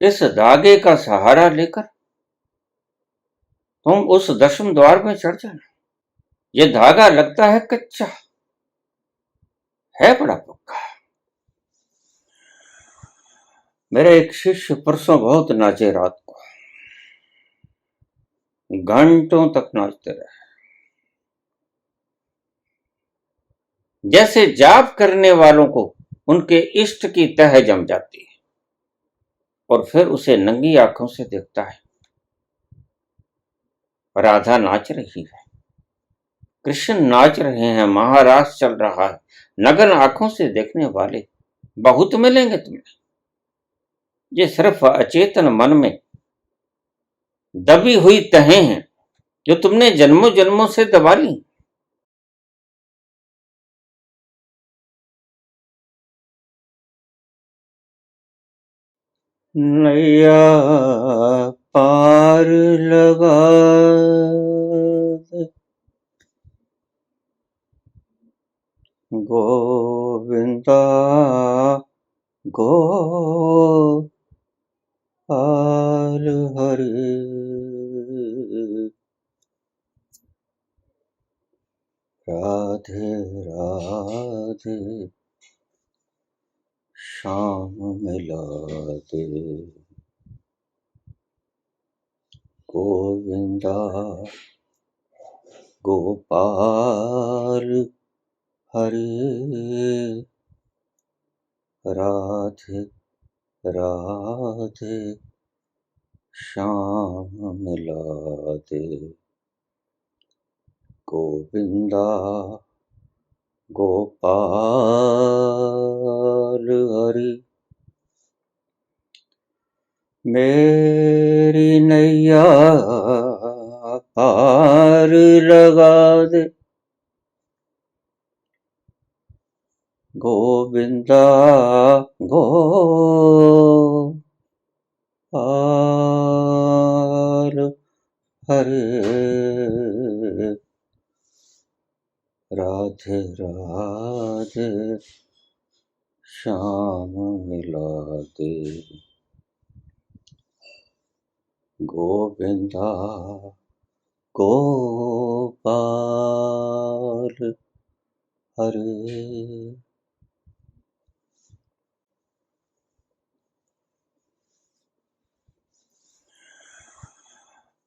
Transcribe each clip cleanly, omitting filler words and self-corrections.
इस धागे का सहारा लेकर तुम उस दशम द्वार में चढ़ जाना। ये धागा लगता है कच्चा, है बड़ा पक्का। मेरा एक शिष्य परसों बहुत नाचे, रात को घंटों तक नाचते रहे, जैसे जाप करने वालों को उनके इष्ट की तह जम जाती है, और फिर उसे नंगी आंखों से देखता है। राधा नाच रही है, कृष्ण नाच रहे हैं, महारास चल रहा है। नग्न आंखों से देखने वाले बहुत मिलेंगे तुम्हें। ये सिर्फ अचेतन मन में दबी हुई तहें हैं जो तुमने जन्मों जन्मों से दबा ली। नैया पार लगा दे गोविंदा गोपाल हरे। राधे राधे श्याम मिला दे गोविंदा गोपाल हरे। राधे राधे श्याम मिला दे गोविंदा गोपाल हरि। मेरी नैया पार लगा दे गोविंदा गोपाल हरे। राधे राधे श्याम मिला दे गोविंदा गोपाल हरे।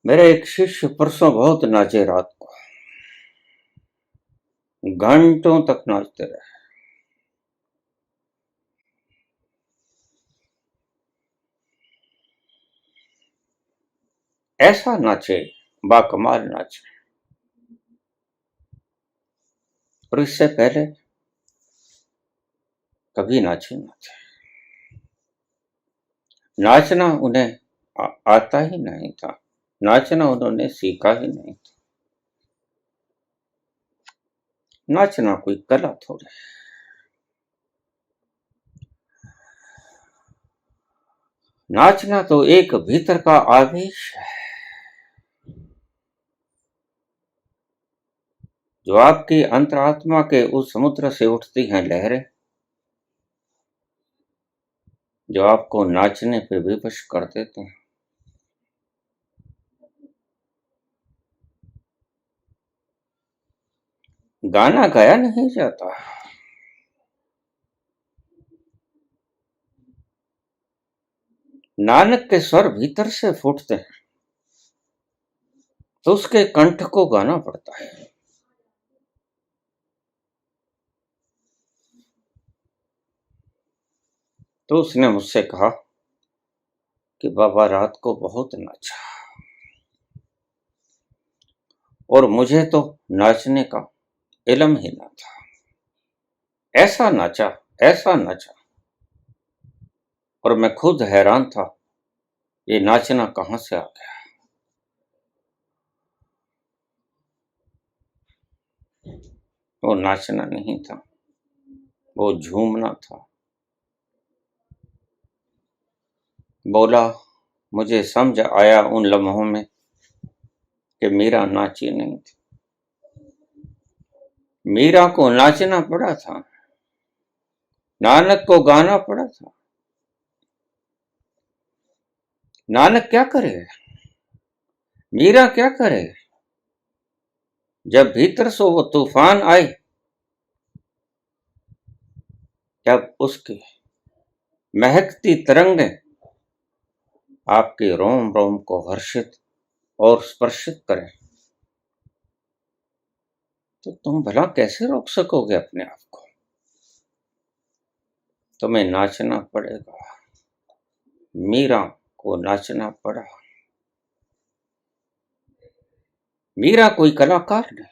मेरा एक शिष्य परसों बहुत नाचे, रात को घंटों तक नाचते रहे, ऐसा नाचे, बाकमाल नाचे। और इससे पहले कभी नाचे न थे। नाचना उन्हें आता ही नहीं था, नाचना उन्होंने सीखा ही नहीं था। नाचना कोई कला थोड़ी। नाचना तो एक भीतर का आवेश है, जो आपकी अंतरात्मा के उस समुद्र से उठती हैं लहरें, जो आपको नाचने पे विवश कर देते हैं। गाना गाया नहीं जाता, नानक के स्वर भीतर से फूटते हैं, तो उसके कंठ को गाना पड़ता है। तो उसने मुझसे कहा कि बाबा रात को बहुत नाचा, और मुझे तो नाचने का इल्म ही ना था। ऐसा नाचा, ऐसा नाचा, और मैं खुद हैरान था, ये नाचना कहां से आ गया। वो नाचना नहीं था, वो झूमना था। बोला, मुझे समझ आया उन लम्हों में कि मीरा नाची नहीं थी, मीरा को नाचना पड़ा था, नानक को गाना पड़ा था। नानक क्या करे, मीरा क्या करे, जब भीतर से वो तूफान आए, जब उसकी महकती तरंगें आपके रोम रोम को हर्षित और स्पर्शित करें, तो तुम भला कैसे रोक सकोगे अपने आप को। तुम्हें नाचना पड़ेगा। मीरा को नाचना पड़ा। मीरा कोई कलाकार नहीं,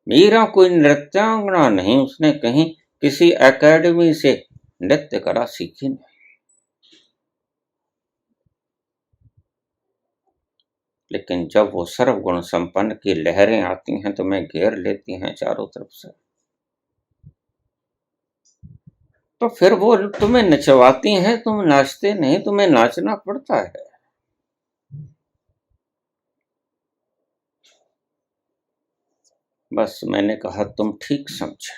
मीरा कोई नृत्यांगना नहीं, उसने कहीं किसी एकेडमी से नृत्य कला सीखी नहीं। लेकिन जब वो सर्वगुण संपन्न की लहरें आती हैं, तुम्हें घेर लेती हैं चारों तरफ से, तो फिर वो तुम्हें नचवाती हैं, तुम नाचते नहीं, तुम्हें नाचना पड़ता है। बस मैंने कहा तुम ठीक समझे।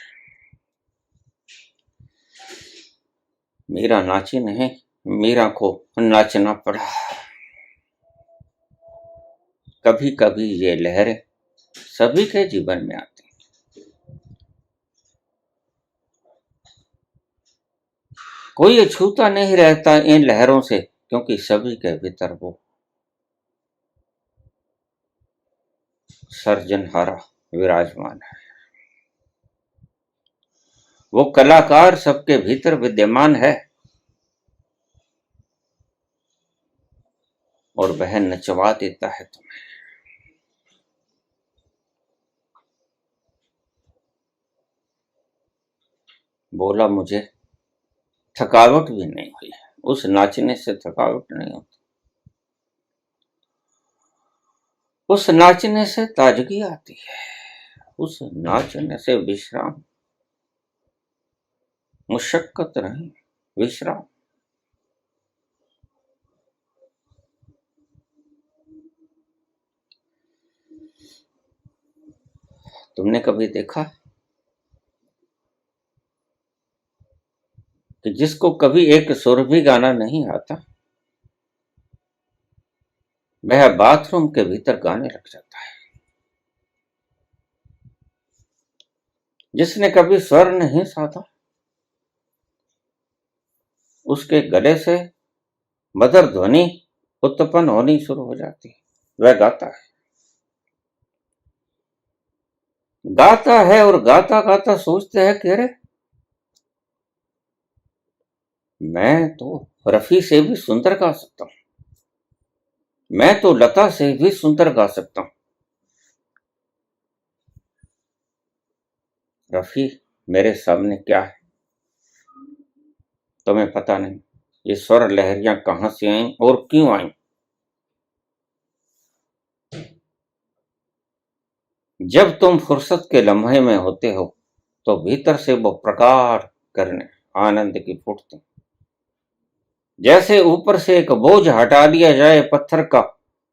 मीरा नाची नहीं, मीरा को नाचना पड़ा। कभी कभी ये लहरें सभी के जीवन में आती हैं। कोई अछूता नहीं रहता इन लहरों से, क्योंकि सभी के भीतर वो सर्जनहारा विराजमान है। वो कलाकार सबके भीतर विद्यमान है और वह नचवा देता है तुम्हें। बोला मुझे थकावट भी नहीं हुई, उस नाचने से थकावट नहीं होती, उस नाचने से ताजगी आती है, उस नाचने से विश्राम, मुशक्कत नहीं, विश्राम। तुमने कभी देखा कि जिसको कभी एक सुर भी गाना नहीं आता, वह बाथरूम के भीतर गाने लग जाता है। जिसने कभी स्वर नहीं साधा, उसके गले से मधुर ध्वनि उत्पन्न होनी शुरू हो जाती है, वह गाता है। गाता है और गाता गाता सोचते हैं कि अरे मैं तो रफी से भी सुंदर गा सकता हूं, मैं तो लता से भी सुंदर गा सकता हूं। रफी मेरे सामने क्या है तुम्हें पता नहीं। ये स्वर लहरियां कहां से आई और क्यों आई। जब तुम फुर्सत के लम्हे में होते हो, तो भीतर से वो प्रकार करने आनंद की फूटती, जैसे ऊपर से एक बोझ हटा लिया जाए पत्थर का,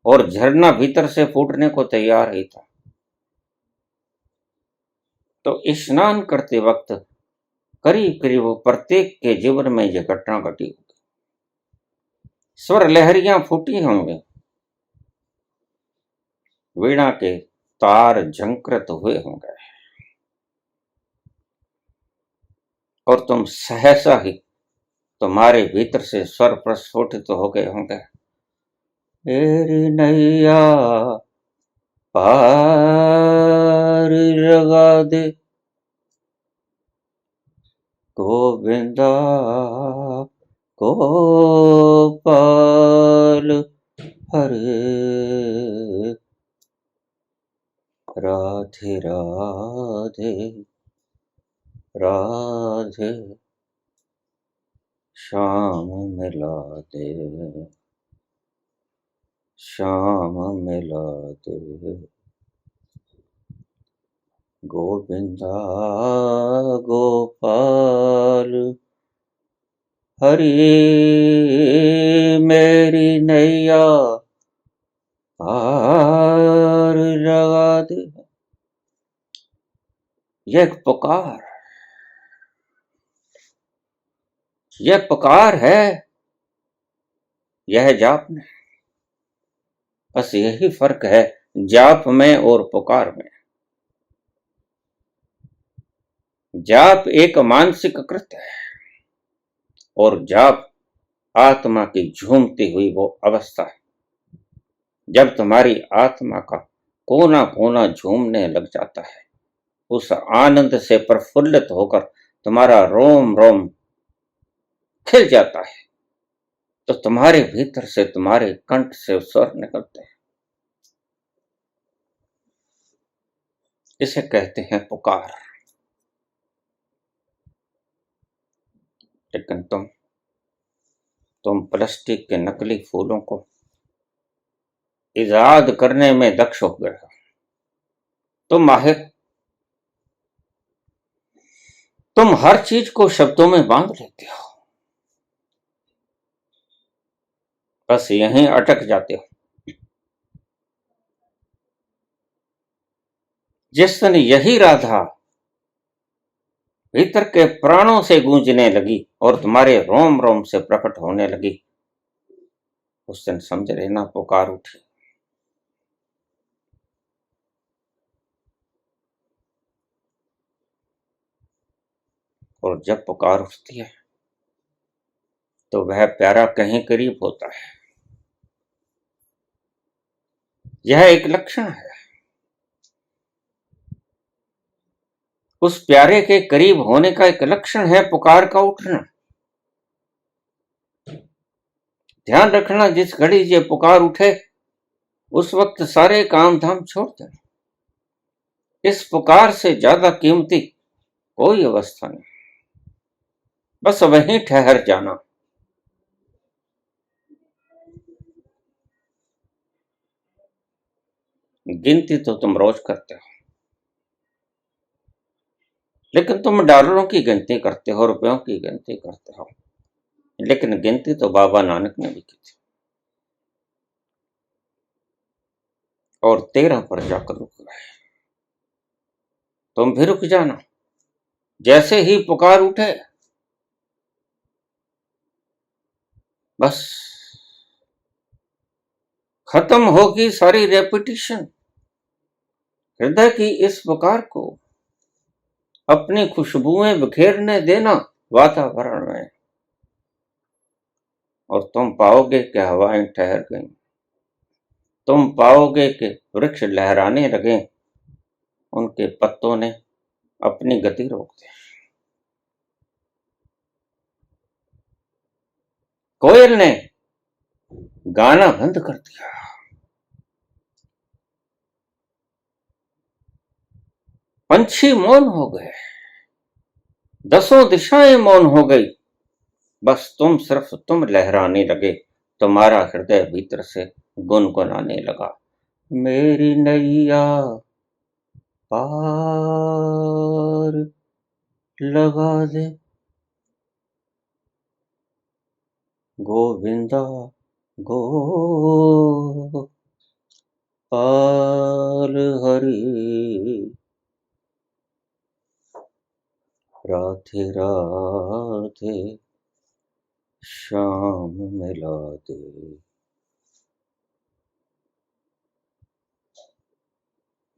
और झरना भीतर से फूटने को तैयार ही था। तो स्नान करते वक्त करीब करीब प्रत्येक के जीवन में यह घटना घटी होगी। स्वर लहरियां फूटी होंगी, वीणा के तार झंकृत हुए होंगे, और तुम सहसा ही तुम्हारे भीतर से स्वर प्रस्फुटित हो गए होंगे। तेरी नैया पार लगा दे गोविंदा गोपाल हरे राधे राधे राधे श्याम मिला दे, श्याम मिला दे गोविंदा गोपाल हरि मेरी नैया पार लगा दे। यह पुकार, यह पुकार है यह जाप नहीं। बस यही फर्क है जाप में और पुकार में। जाप एक मानसिक कृत्य है और जाप आत्मा की झूमती हुई वो अवस्था है जब तुम्हारी आत्मा का कोना कोना झूमने लग जाता है। उस आनंद से प्रफुल्लित होकर तुम्हारा रोम रोम खिल जाता है तो तुम्हारे भीतर से, तुम्हारे कंठ से स्वर निकलते हैं। इसे कहते हैं पुकार। लेकिन तुम प्लास्टिक के नकली फूलों को इजाद करने में दक्ष हो गए हो। तुम माहिर, तुम हर चीज को शब्दों में बांध लेते हो, बस यहीं अटक जाते हो। जिस दिन यही राधा भीतर के प्राणों से गूंजने लगी और तुम्हारे रोम रोम से प्रकट होने लगी, उस दिन समझ लेना पुकार उठी। और जब पुकार उठती है तो वह प्यारा कहीं करीब होता है। यह एक लक्षण है। उस प्यारे के करीब होने का एक लक्षण है पुकार का उठना। ध्यान रखना, जिस घड़ी ये पुकार उठे उस वक्त सारे काम धाम छोड़ देना। इस पुकार से ज्यादा कीमती कोई अवस्था नहीं। बस वहीं ठहर जाना। गिनती तो तुम रोज करते हो, लेकिन तुम डॉलरों की गिनती करते हो, रुपयों की गिनती करते हो, लेकिन गिनती तो बाबा नानक ने भी की थी और 13 पर जाकर रुक गए। तुम भी रुक जाना। जैसे ही पुकार उठे बस खत्म होगी सारी रेपिटेशन। हृदय की इस पुकार को अपनी खुशबुएं बिखेरने देना वातावरण में, और तुम पाओगे कि हवाएं ठहर गईं। तुम पाओगे कि वृक्ष लहराने लगे, उनके पत्तों ने अपनी गति रोक दी। कोयल ने गाना बंद कर दिया। पंछी मौन हो गए, 10 दिशाएं मौन हो गई। बस सिर्फ तुम लहराने लगे। तुम्हारा हृदय भीतर से गुनगुनाने लगा, मेरी नैया पार लगा दे गोविंदा गोपाल हरि, राधे राधे श्याम मिला दे।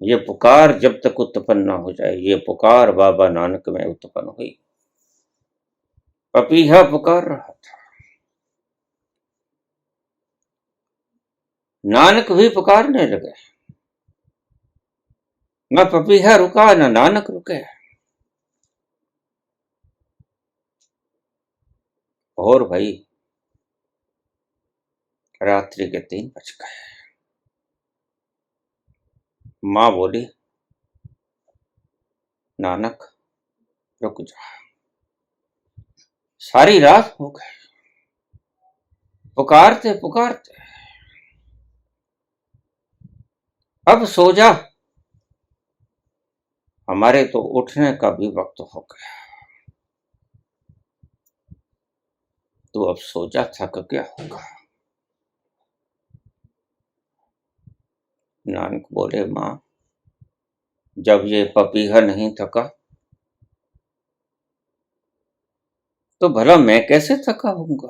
ये पुकार जब तक उत्पन्न न हो जाए, ये पुकार बाबा नानक में उत्पन्न हुई। पपीहा पुकार रहा था, नानक भी पुकारने लगे। न पपीहा रुका, न नानक रुके। और भाई रात्रि के 3 बज गए। मां बोली, नानक रुक जा। सारी रात हो गई, पुकारते पुकारते, अब सो जा, हमारे तो उठने का भी वक्त हो गया। तू अब सो जा, थक क्या होगा। नानक बोले, मां जब ये पपीहा नहीं थका तो भला मैं कैसे थका होऊंगा।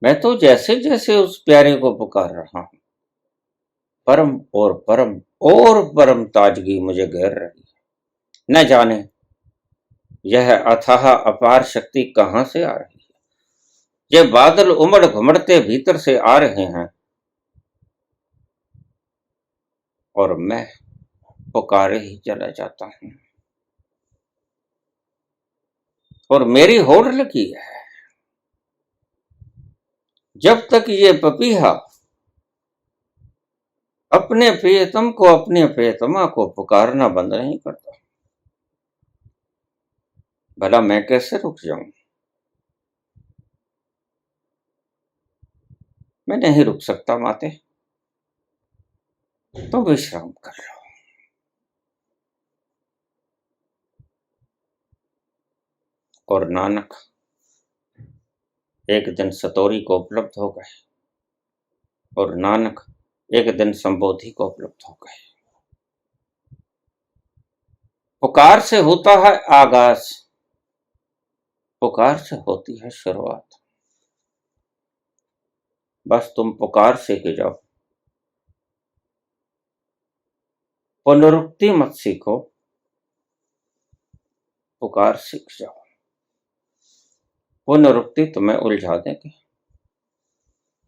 मैं तो जैसे जैसे उस प्यारे को पुकार रहा हूं, परम और परम और परम ताजगी मुझे घेर रही है। न जाने यह अथाह अपार शक्ति कहां से आ रही है। ये बादल उमड़ घुमड़ते भीतर से आ रहे हैं और मैं पुकारे ही चला जाता हूं। और मेरी होड़ लगी है, जब तक ये पपीहा अपने प्रियतम को, अपने प्रियतमा को पुकारना बंद नहीं करता, भला मैं कैसे रुक जाऊं। मैं नहीं रुक सकता माते, तो विश्राम कर लो। और नानक एक दिन सतोरी को उपलब्ध हो गए, और नानक एक दिन संबोधि को उपलब्ध हो गए। पुकार से होता है आगाज, पुकार से होती है शुरुआत। बस तुम पुकार से ही जाओ, पुनरुक्ति मत सीखो, पुकार सीख जाओ। पुनरुक्ति तुम्हें उलझा देगी,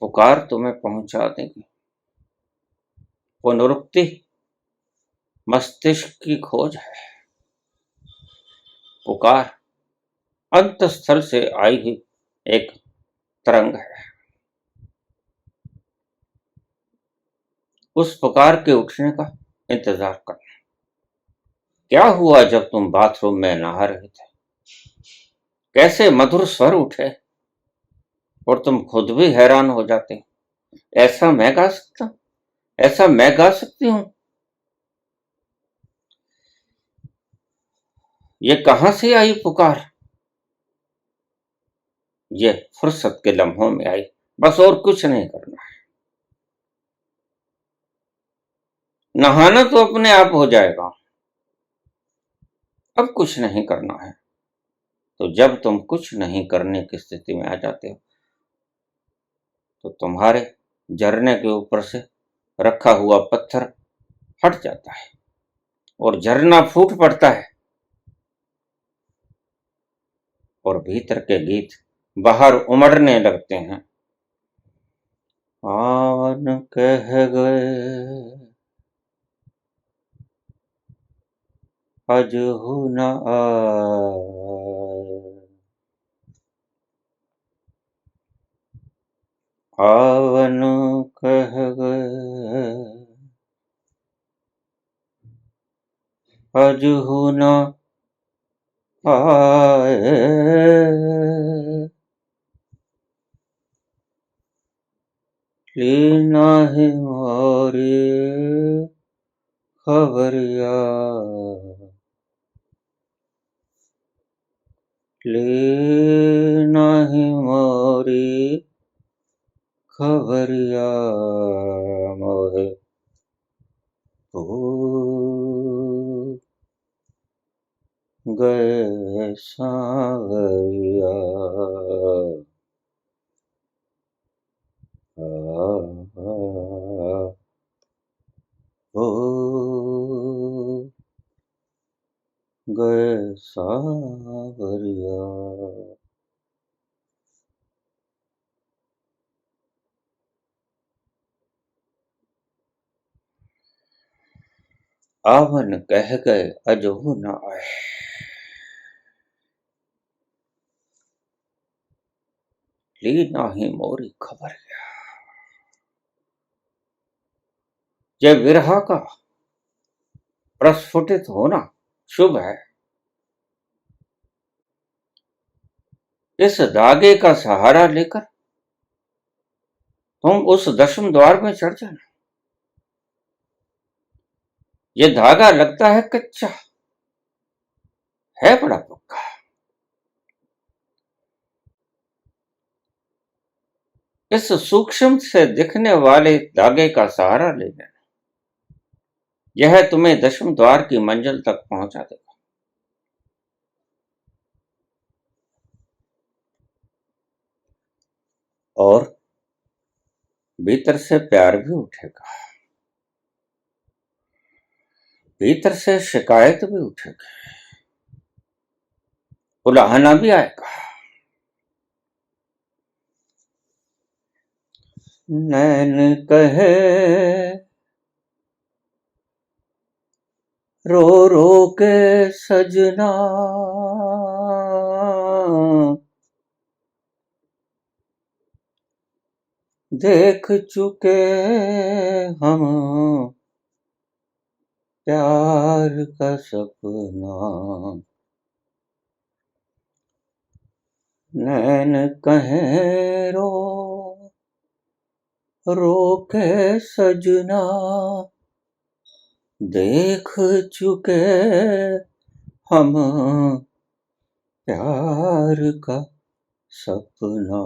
पुकार तुम्हें पहुंचा देगी। पुनरुक्ति मस्तिष्क की खोज है, पुकार अंत स्थल से आई हुई एक तरंग है। उस पुकार के उठने का इंतजार करना। क्या हुआ जब तुम बाथरूम में नहा रहे थे, कैसे मधुर स्वर उठे और तुम खुद भी हैरान हो जाते। ऐसा मैं गा सकता, ऐसा मैं गा सकती हूं। ये कहां से आई पुकार। ये फुर्सत के लम्हों में आई, बस और कुछ नहीं करना है। नहाना तो अपने आप हो जाएगा, अब कुछ नहीं करना है। तो जब तुम कुछ नहीं करने की स्थिति में आ जाते हो, तो तुम्हारे झरने के ऊपर से रखा हुआ पत्थर हट जाता है और झरना फूट पड़ता है, और भीतर के गीत बाहर उमड़ने लगते हैं। आवन कह गए अजहु न आए, आवन कह गए अजहु न आए, लीना ही मोरी खबरिया, लीना ही मोरी खबरिया, मोहे भूल गए सांवरिया। भूल गए सांवरिया। आवन कह गए अजहु न आए, ली नाही मोरी खबरिया। जय विरहा का प्रस्फुटित होना शुभ है। इस धागे का सहारा लेकर तुम उस दशम द्वार में चढ़ जाना। ये धागा लगता है कच्चा, है बड़ा पक्का। इस सूक्ष्म से दिखने वाले धागे का सहारा ले लेना, यह तुम्हें दशम द्वार की मंजिल तक पहुंचा देगा। और भीतर से प्यार भी उठेगा, भीतर से शिकायत भी उठेगी, उलाहना भी आएगा। नैन कहे रो रो के सजना, देख चुके हम प्यार का सपना। नैन कहे रो रो के सजना, देख चुके हम प्यार का सपना।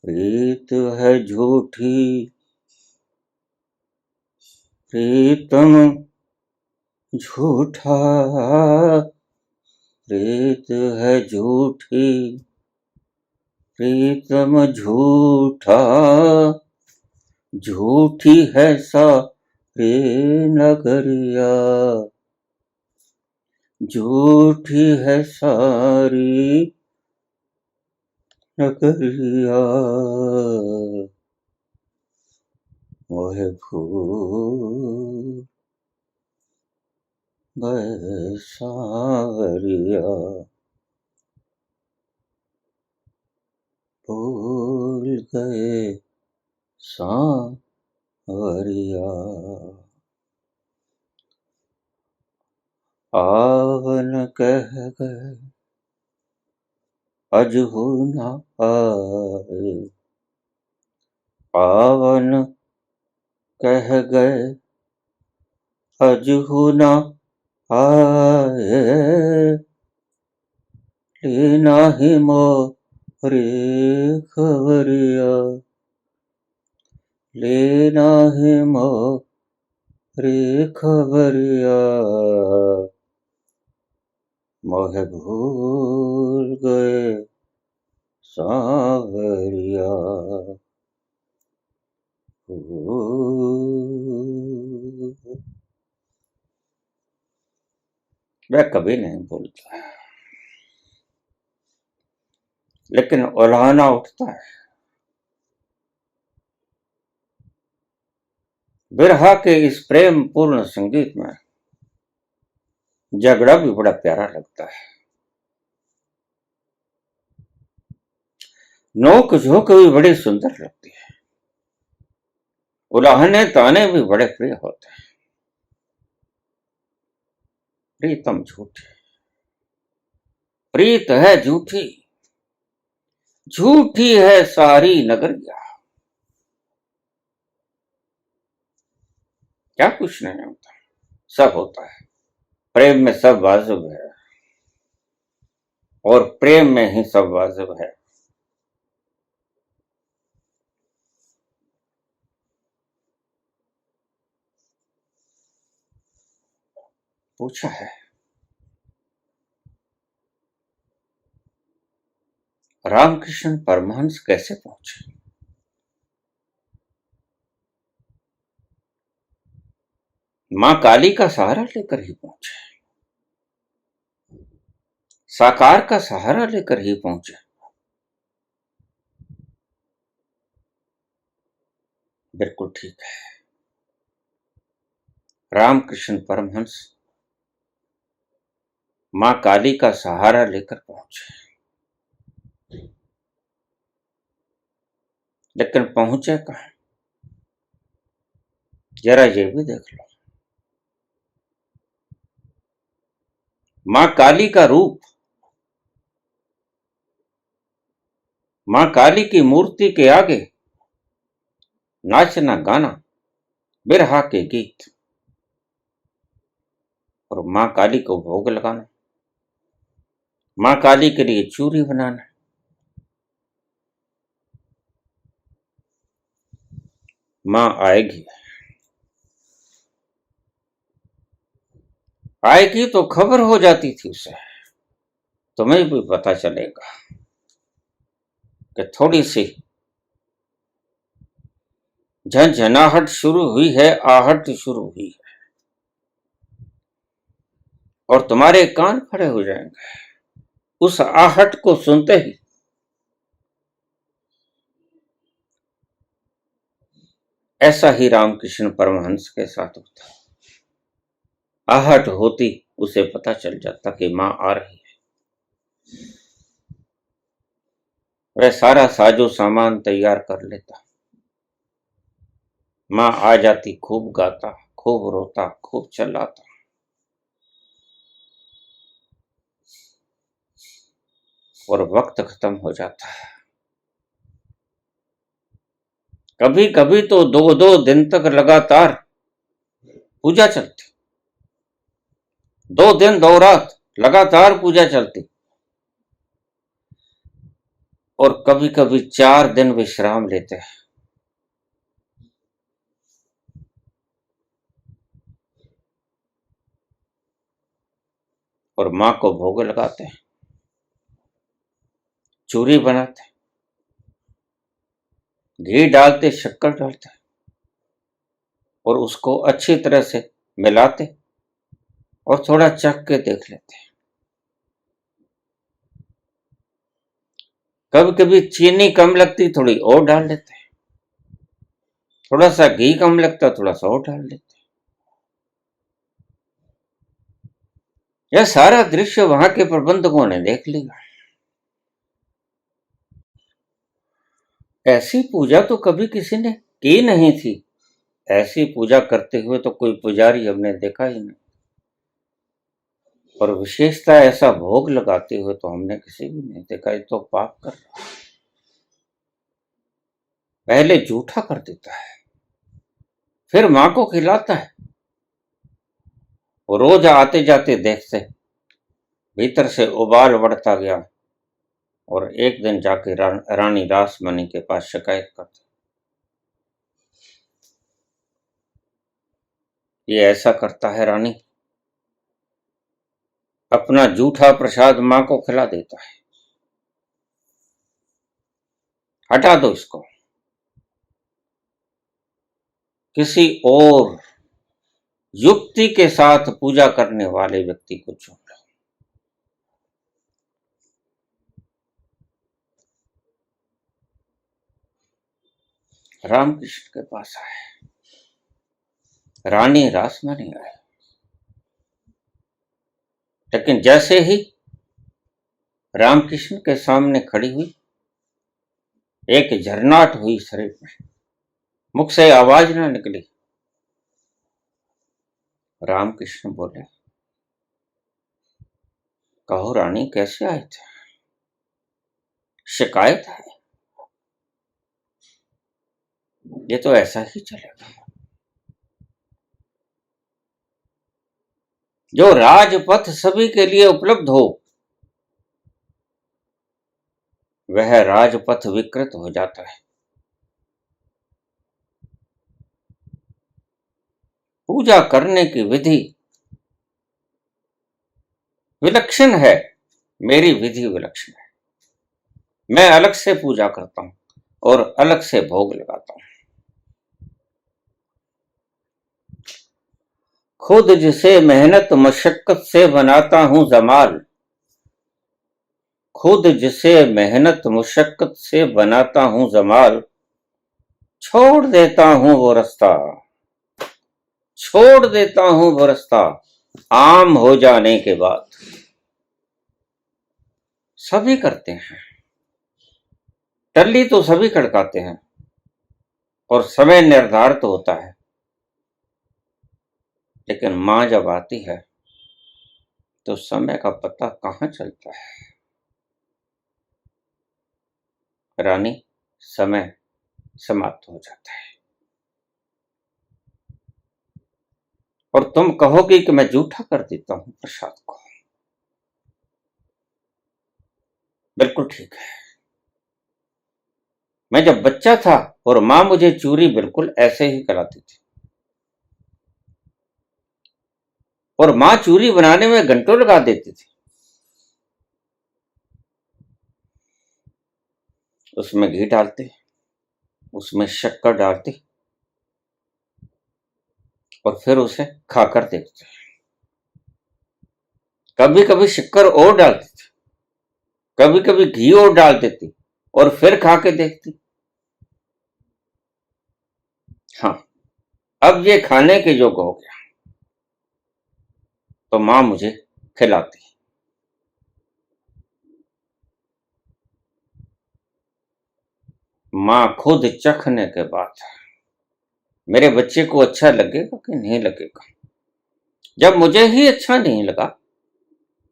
प्रीत है झूठी प्रीतम झूठा, प्रीत है झूठी प्रीतम झूठा, झूठी है सारी नगरिया, झूठी है सारी नगरिया। मोहे भूल गए सावरिया, भूल गए सावरिया। आवन कह गए अजहू न आए, आवन कह गए अजहू न आए, लेना ही मोरे खबरिया, लेना ही मोरे खबरिया। मोहे भूल गए सावरिया, मैं कभी नहीं भूलता, लेकिन उलाहना उठता है। बिरहा के इस प्रेम पूर्ण संगीत में झगड़ा भी बड़ा प्यारा लगता है, नोक झोंक भी बड़ी सुंदर लगती है, उलाहने ताने भी बड़े प्रिय होते हैं। प्रीतम झूठी प्रीत है झूठी, झूठी है सारी नगरिया। क्या कुछ नहीं होता, सब होता है। प्रेम में सब वाजिब है, और प्रेम में ही सब वाजिब है। पूछा है रामकृष्ण परमहंस कैसे पहुंचे? मां काली का सहारा लेकर ही पहुंचे, साकार का सहारा लेकर ही पहुंचे। बिल्कुल ठीक है, रामकृष्ण परमहंस मां काली का सहारा लेकर पहुंचे, लेकिन पहुंचे कहां, जरा ये भी देख लो। मां काली का रूप, मां काली की मूर्ति के आगे नाचना गाना, बिरहा के गीत, और मां काली को भोग लगाना, मां काली के लिए चूरी बनाना। मां आएगी, आएगी तो खबर हो जाती थी उसे, तुम्हें भी पता चलेगा। कि थोड़ी सी झंझनाहट शुरू हुई है, आहट शुरू हुई है, और तुम्हारे कान खड़े हो जाएंगे उस आहट को सुनते ही। ऐसा ही रामकृष्ण परमहंस के साथ होता। आहट होती, उसे पता चल जाता कि मां आ रही है। वह सारा साजो सामान तैयार कर लेता। मां आ जाती, खूब गाता, खूब रोता, खूब चिल्लाता। और वक्त खत्म हो जाता है। कभी कभी तो 2-2 दिन तक लगातार पूजा चलती। 2 दिन 2 रात लगातार पूजा चलती। और कभी कभी 4 दिन विश्राम लेते हैं। और मां को भोग लगाते हैं, चूरी बनाते, घी डालते, शक्कर डालते, और उसको अच्छी तरह से मिलाते और थोड़ा चख के देख लेते। कभी कभी चीनी कम लगती, थोड़ी और डाल लेते। थोड़ा सा घी कम लगता, थोड़ा सा और डाल लेते। यह सारा दृश्य वहां के प्रबंधकों ने देख लिया। ऐसी पूजा तो कभी किसी ने की नहीं थी। ऐसी पूजा करते हुए तो कोई पुजारी हमने देखा ही नहीं। और विशेषता ऐसा भोग लगाते हुए तो हमने किसी भी नहीं देखा। ये तो पाप कर रहा है। पहले जूठा कर देता है, फिर मां को खिलाता है। वो रोज आते जाते देखते, भीतर से उबाल बढ़ता गया। और एक दिन जाके रानी रासमणी के पास शिकायत करते, ये ऐसा करता है रानी, अपना जूठा प्रसाद मां को खिला देता है, हटा दो इसको, किसी और युक्ति के साथ पूजा करने वाले व्यक्ति को चुन लो। रामकृष्ण के पास आए, रानी रासमणी आए, लेकिन जैसे ही रामकृष्ण के सामने खड़ी हुई, एक झरनाट हुई शरीर में, मुख से आवाज ना निकली। रामकृष्ण बोले, कहो रानी, कैसे आए थे? शिकायत है? ये तो ऐसा ही चलेगा। जो राजपथ सभी के लिए उपलब्ध हो, वह राजपथ विकृत हो जाता है। पूजा करने की विधि विलक्षण है, मेरी विधि विलक्षण है। मैं अलग से पूजा करता हूं और अलग से भोग लगाता हूं। खुद जिसे मेहनत मशक्कत से बनाता हूं जमाल, खुद जिसे मेहनत मुशक्कत से बनाता हूं जमाल, छोड़ देता हूं वो रास्ता, छोड़ देता हूं वो रास्ता आम हो जाने के बाद। सभी करते हैं, टल्ली तो सभी खड़काते हैं, और समय निर्धारित होता है, लेकिन मां जब आती है तो समय का पता कहां चलता है। रानी, समय समाप्त हो जाता है, और तुम कहोगे कि मैं जूठा कर देता हूं प्रसाद को। बिल्कुल ठीक है। मैं जब बच्चा था और मां मुझे चूरी बिल्कुल ऐसे ही खिलाती थी, और मां चूरी बनाने में घंटों लगा देती थी। उसमें घी डालते, उसमें शक्कर डालते और फिर उसे खाकर देखते। कभी कभी शक्कर और डालती थी, कभी कभी घी और डाल देती और फिर खा के देखती। हाँ, अब ये खाने के योग्य हो गया तो मां मुझे खिलाती। मां खुद चखने के बाद मेरे बच्चे को अच्छा लगेगा कि नहीं लगेगा। जब मुझे ही अच्छा नहीं लगा,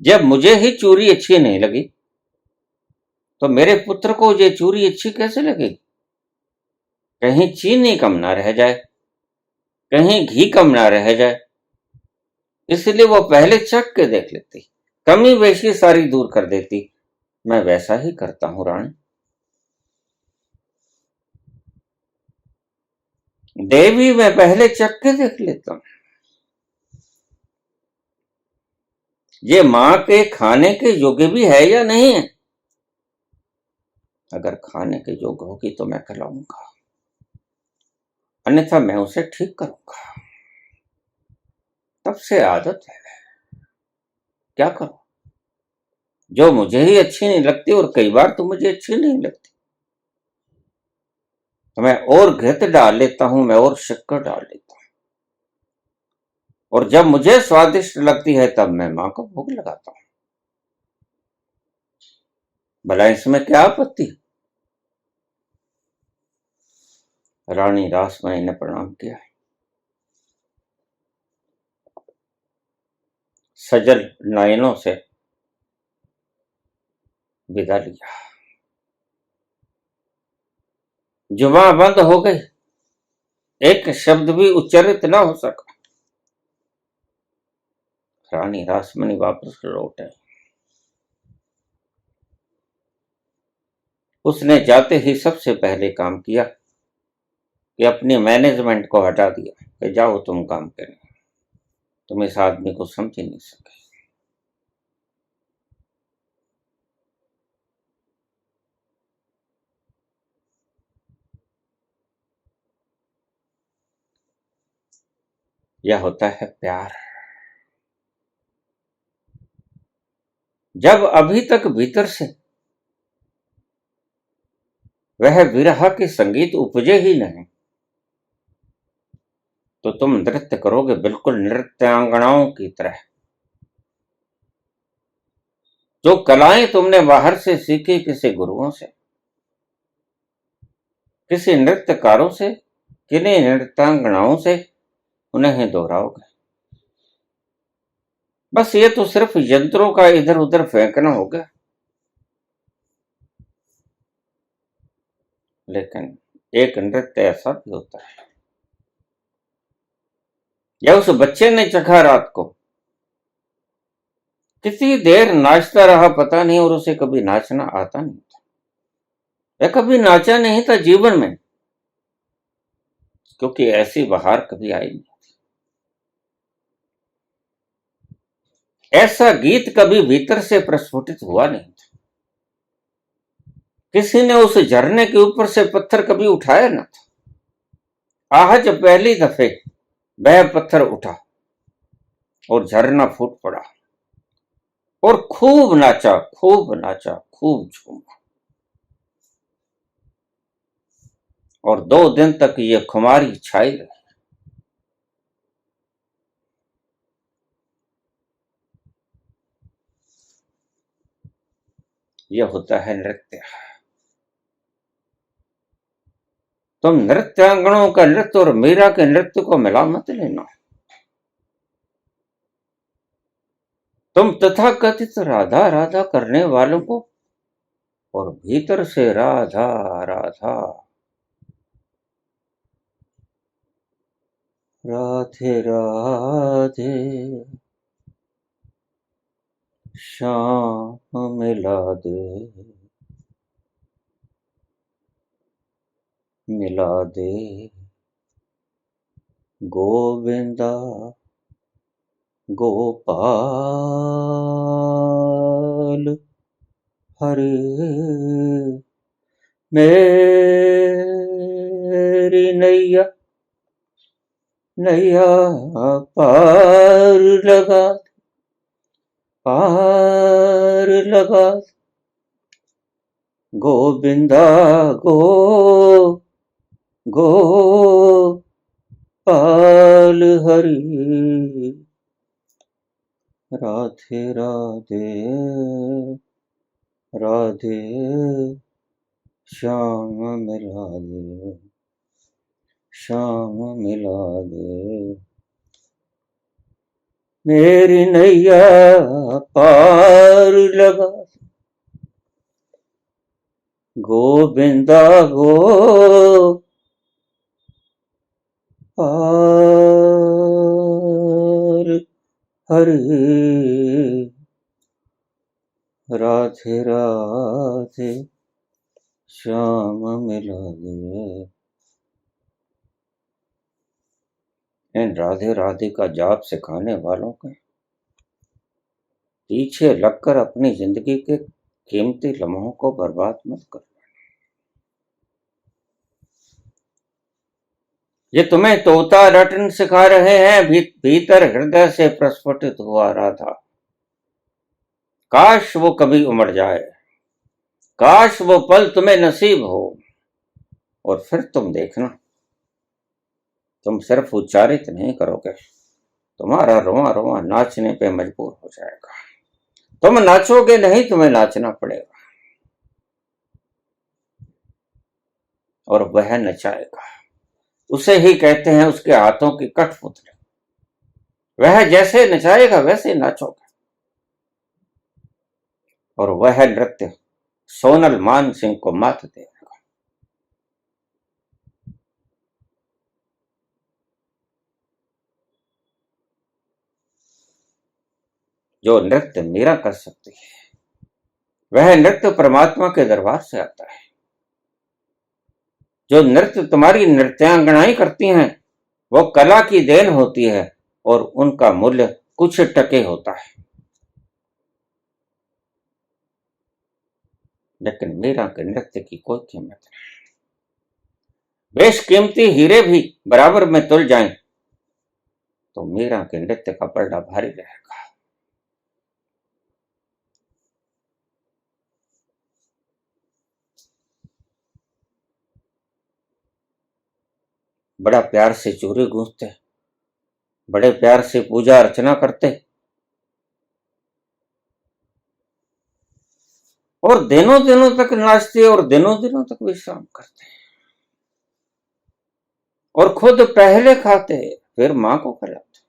जब मुझे ही चूरी अच्छी नहीं लगी, तो मेरे पुत्र को ये चूरी अच्छी कैसे लगेगी। कहीं चीनी कम ना रह जाए, कहीं घी कम ना रह जाए, इसलिए वो पहले चख के देख लेती, कमी बेशी सारी दूर कर देती। मैं वैसा ही करता हूं रानी। देवी मैं पहले चख के देख लेता हूं, ये मां के खाने के योग्य भी है या नहीं है। अगर खाने के योग्य होगी तो मैं खिलाऊंगा, अन्यथा मैं उसे ठीक करूंगा। तब से आदत है, क्या करूं। जो मुझे ही अच्छी नहीं लगती और कई बार तो मुझे अच्छी नहीं लगती, तो मैं और घृत डाल लेता हूं, मैं और शक्कर डाल लेता हूं, और जब मुझे स्वादिष्ट लगती है तब मैं मां को भोग लगाता हूं। भला इसमें क्या आपत्ति। रानी रासमणी ने प्रणाम किया, सजल नयनों से विदा लिया। जुबान बंद हो गई, एक शब्द भी उच्चारित न हो सका। रानी रासमणी वापस लौट आई। उसने जाते ही सबसे पहले काम किया कि अपनी मैनेजमेंट को हटा दिया कि जाओ तुम काम करें, तुम इस आदमी को समझ ही नहीं सके। यह होता है प्यार। जब अभी तक भीतर से वह विरह के संगीत उपजे ही नहीं, तो तुम नृत्य करोगे बिल्कुल नृत्यांगनाओं की तरह। जो कलाएं तुमने बाहर से सीखी किसी गुरुओं से, किसी नृत्यकारों से, किन्हीं नृत्यांगनाओं से, उन्हें दोहराओगे। बस ये तो सिर्फ यंत्रों का इधर उधर फेंकना होगा। लेकिन एक नृत्य ऐसा भी होता है, या उस बच्चे ने चखा रात को, कितनी देर नाचता रहा पता नहीं, और उसे कभी नाचना आता नहीं था। वह कभी नाचा नहीं था जीवन में, क्योंकि ऐसी बहार कभी आई नहीं। ऐसा गीत कभी भीतर से प्रस्फुटित हुआ नहीं था। किसी ने उस झरने के ऊपर से पत्थर कभी उठाया न था। आज पहली दफे वह पत्थर उठा और झरना फूट पड़ा, और खूब नाचा, खूब नाचा, खूब झूमा। और 2 दिन तक ये खुमारी छाई रही। यह होता है नृत्य। तुम नृत्यांगनों का नृत्य और मीरा के नृत्य को मिला मत लेना। तुम तथाकथित राधा राधा करने वालों को और भीतर से राधा राधा, राधे राधे श्याम मिला दे, मिला दे गोविंदा गोपाल हरे मेरी नैया नैया पार लगा पार लगा गोविंदा गो गोपाल हरि राधे राधे राधे श्याम मिला दे श्याम मिला दे मेरी नैया पार लगा गोविंदा गो पार हरि राधे राधे श्याम मिला दे। इन राधे राधे का जाप सिखाने वालों के पीछे लगकर अपनी जिंदगी के कीमती लम्हों को बर्बाद मत कर। ये तुम्हें तोता रटन सिखा रहे हैं, भीतर हृदय से प्रस्फुटित हुआ राधा। काश वो कभी उमड़ जाए, काश वो पल तुम्हें नसीब हो, और फिर तुम देखना, तुम सिर्फ उच्चारित नहीं करोगे, तुम्हारा रोआ रोआ नाचने पे मजबूर हो जाएगा। तुम नाचोगे नहीं, तुम्हें नाचना पड़ेगा, और वह नचाएगा। उसे ही कहते हैं उसके हाथों की कठपुतली। वह जैसे नचाएगा वैसे नाचोगे। और वह नृत्य सोनल मान सिंह को मात देगा। जो नृत्य मीरा कर सकती है, वह नृत्य परमात्मा के दरबार से आता है। जो नृत्य तुम्हारी नृत्यांगनाएं करती हैं, वो कला की देन होती है, और उनका मूल्य कुछ टके होता है। लेकिन मीरा के नृत्य की कोई कीमत नहीं। बेशकीमती हीरे भी बराबर में तुल जाएं, तो मीरा के नृत्य का पलड़ा भारी रहेगा। बड़ा प्यार से चूरी गूंथते, बड़े प्यार से पूजा अर्चना करते, और दिनों दिनों तक नाचते और दिनों दिनों तक विश्राम करते, और खुद पहले खाते फिर मां को खिलाते।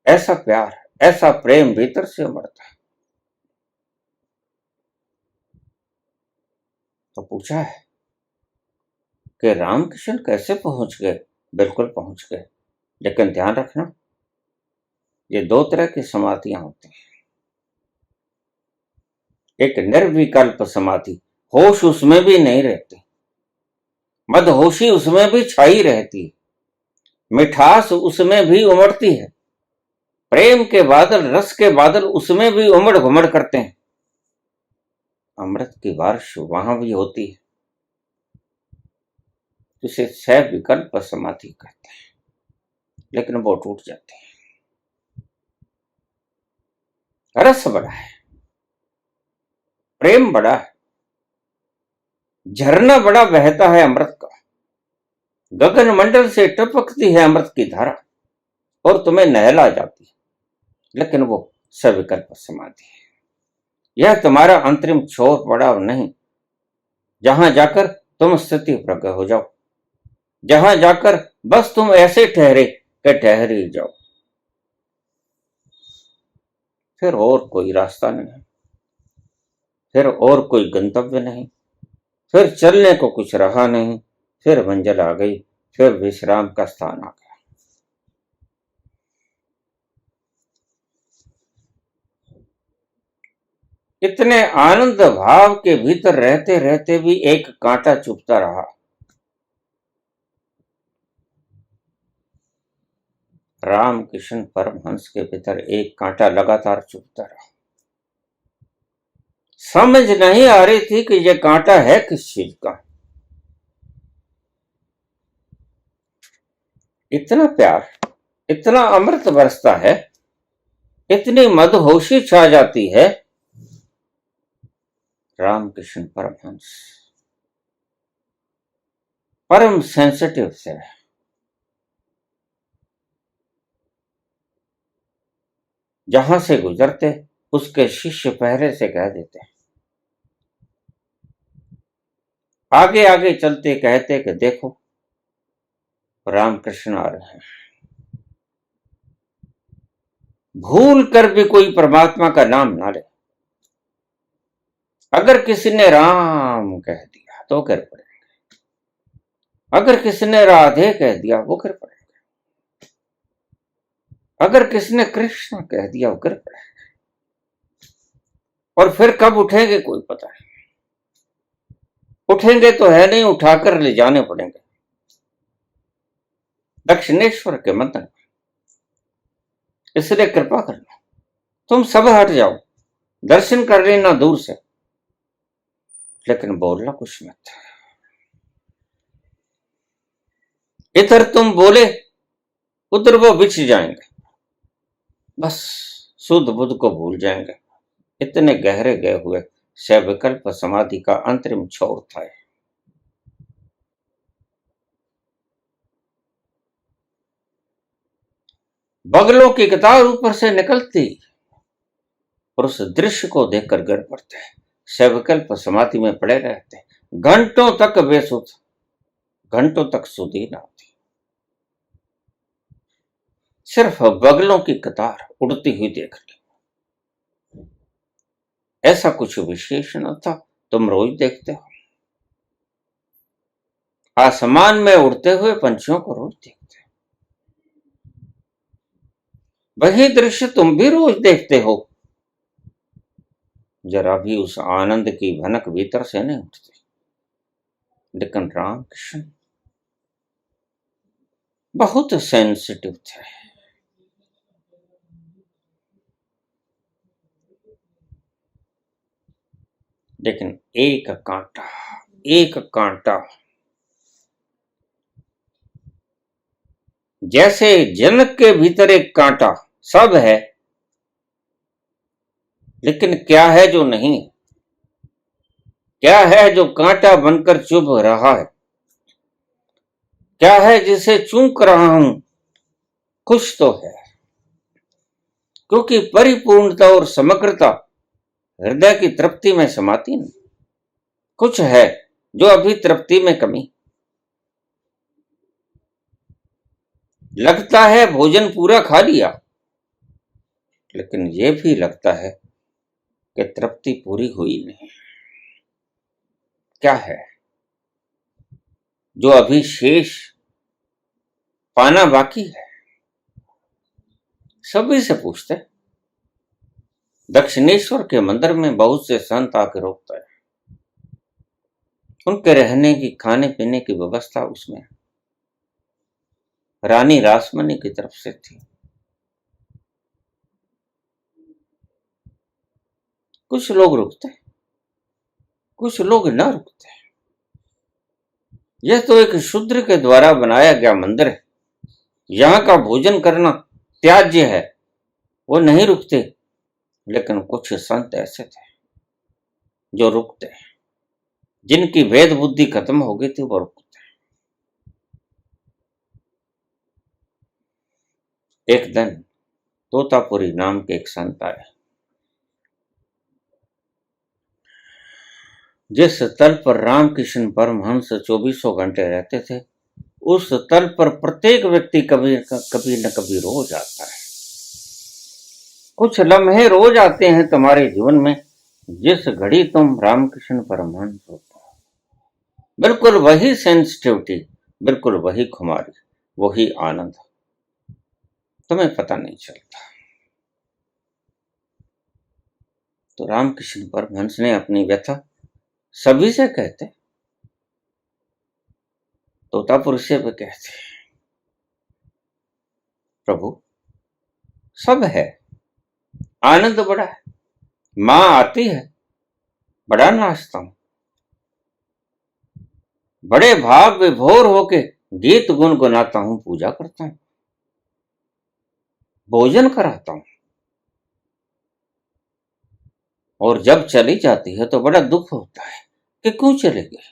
ऐसा प्यार, ऐसा प्रेम भीतर से उमड़ता है। तो पूछा है कि रामकृष्ण कैसे पहुंच गए? बिल्कुल पहुंच गए, लेकिन ध्यान रखना, ये दो तरह की समाधियां होती हैं। एक निर्विकल्प समाधि, होश उसमें भी नहीं रहती, मदहोशी उसमें भी छाई रहती है, मिठास उसमें भी उमड़ती है, प्रेम के बादल, रस के बादल उसमें भी उमड़ घुमड़ करते हैं। अमृत की बारिश वहां भी होती है, जिसे सविकल्प समाधि कहते हैं, लेकिन वो टूट जाती है। रस बड़ा है, प्रेम बड़ा है, झरना बड़ा बहता है अमृत का, गगन मंडल से टपकती है अमृत की धारा, और तुम्हें नहला जाती है, लेकिन वो सविकल्प समाधि है। यह तुम्हारा अंतरिम छोर पड़ाव नहीं, जहां जाकर तुम स्थिति प्रज्ञ हो जाओ, जहां जाकर बस तुम ऐसे ठहरे कि ठहर ही जाओ, फिर और कोई रास्ता नहीं, फिर और कोई गंतव्य नहीं, फिर चलने को कुछ रहा नहीं, फिर मंजिल आ गई, फिर विश्राम का स्थान आ गया। इतने आनंद भाव के भीतर रहते रहते भी एक कांटा चुभता रहा। रामकृष्ण परमहंस के भीतर एक कांटा लगातार चुभता रहा। समझ नहीं आ रही थी कि यह कांटा है किस चीज का। इतना प्यार, इतना अमृत बरसता है, इतनी मदहोशी छा जाती है। रामकृष्ण परमहंस परम सेंसिटिव से, जहां से गुजरते उसके शिष्य पहरे से कह देते, आगे आगे चलते कहते कि देखो रामकृष्ण आ रहे हैं। भूल कर भी कोई परमात्मा का नाम ना ले। अगर किसी ने राम कह दिया तो गिर पड़ेंगे, अगर किसी ने राधे कह दिया वो गिर पड़ेंगे, अगर किसी ने कृष्ण कह दिया वो गिर पड़ेंगे। और फिर कब उठेंगे कोई पता नहीं। उठेंगे तो है नहीं, उठाकर ले जाने पड़ेंगे दक्षिणेश्वर के मंदिर। इसलिए कृपा करना, तुम सब हट जाओ, दर्शन कर लेना दूर से, लेकिन बोलना कुछ मत। इधर तुम बोले उधर वो बिछ जाएंगे, बस शुद्ध बुद्ध को भूल जाएंगे। इतने गहरे गए हुए सविकल्प समाधि का अंतरिम छोर था। बगलों की कतार ऊपर से निकलती और उस दृश्य को देखकर गिर पड़ते, सविकल्प समाधि में पड़े रहते, घंटों तक बेसुध, घंटों तक सुधी ना आती। सिर्फ बगलों की कतार उड़ती हुई देख ली, ऐसा कुछ विशेष न था। तुम रोज देखते हो, आसमान में उड़ते हुए पंछियों को रोज देखते हो, वही दृश्य तुम भी रोज देखते हो। जरा भी उस आनंद की भनक भीतर से नहीं उठती। लेकिन रामकृष्ण बहुत सेंसिटिव थे। लेकिन एक कांटा, एक कांटा, जैसे जनक के भीतर एक कांटा, सब है, लेकिन क्या है जो नहीं? क्या है जो कांटा बनकर चुभ रहा है? क्या है जिसे चूक रहा हूं? कुछ तो है, क्योंकि परिपूर्णता और समग्रता हृदय की तृप्ति में समाती नहीं। कुछ है जो अभी तृप्ति में कमी। लगता है भोजन पूरा खा लिया, लेकिन यह भी लगता है कि तृप्ति पूरी हुई नहीं। क्या है जो अभी शेष पाना बाकी है? सभी से पूछते। दक्षिणेश्वर के मंदिर में बहुत से संत आके रोकता है। उनके रहने की, खाने पीने की व्यवस्था उसमें रानी रासमणी की तरफ से थी। कुछ लोग रुकते, कुछ लोग न रुकते। यह तो एक शूद्र के द्वारा बनाया गया मंदिर है, यहां का भोजन करना त्याज्य है। वो नहीं रुकते। लेकिन कुछ संत ऐसे थे जो रुकते, जिनकी वेद बुद्धि खत्म हो गई थी, वो रुकते। एक दिन तोतापुरी नाम के एक संत आए। जिस तल पर रामकृष्ण परमहंस 24 घंटे रहते थे, उस तल पर प्रत्येक व्यक्ति कभी न कभी रोज आता है। कुछ लम्हे रोज आते हैं तुम्हारे जीवन में, जिस घड़ी तुम रामकृष्ण परमहंस होते हो। बिल्कुल वही सेंसिटिविटी, बिल्कुल वही खुमारी, वही आनंद, तुम्हें पता नहीं चलता। तो रामकृष्ण परमहंस ने अपनी व्यथा सभी से कहते, तोतापुर से भी कहते, प्रभु सब है, आनंद बड़ा है, मां आती है, बड़ा नाचता हूं, बड़े भाव विभोर होके गीत गुनगुनाता हूं, पूजा करता हूं, भोजन कराता हूं, और जब चली जाती है तो बड़ा दुख होता है कि क्यों चले गए,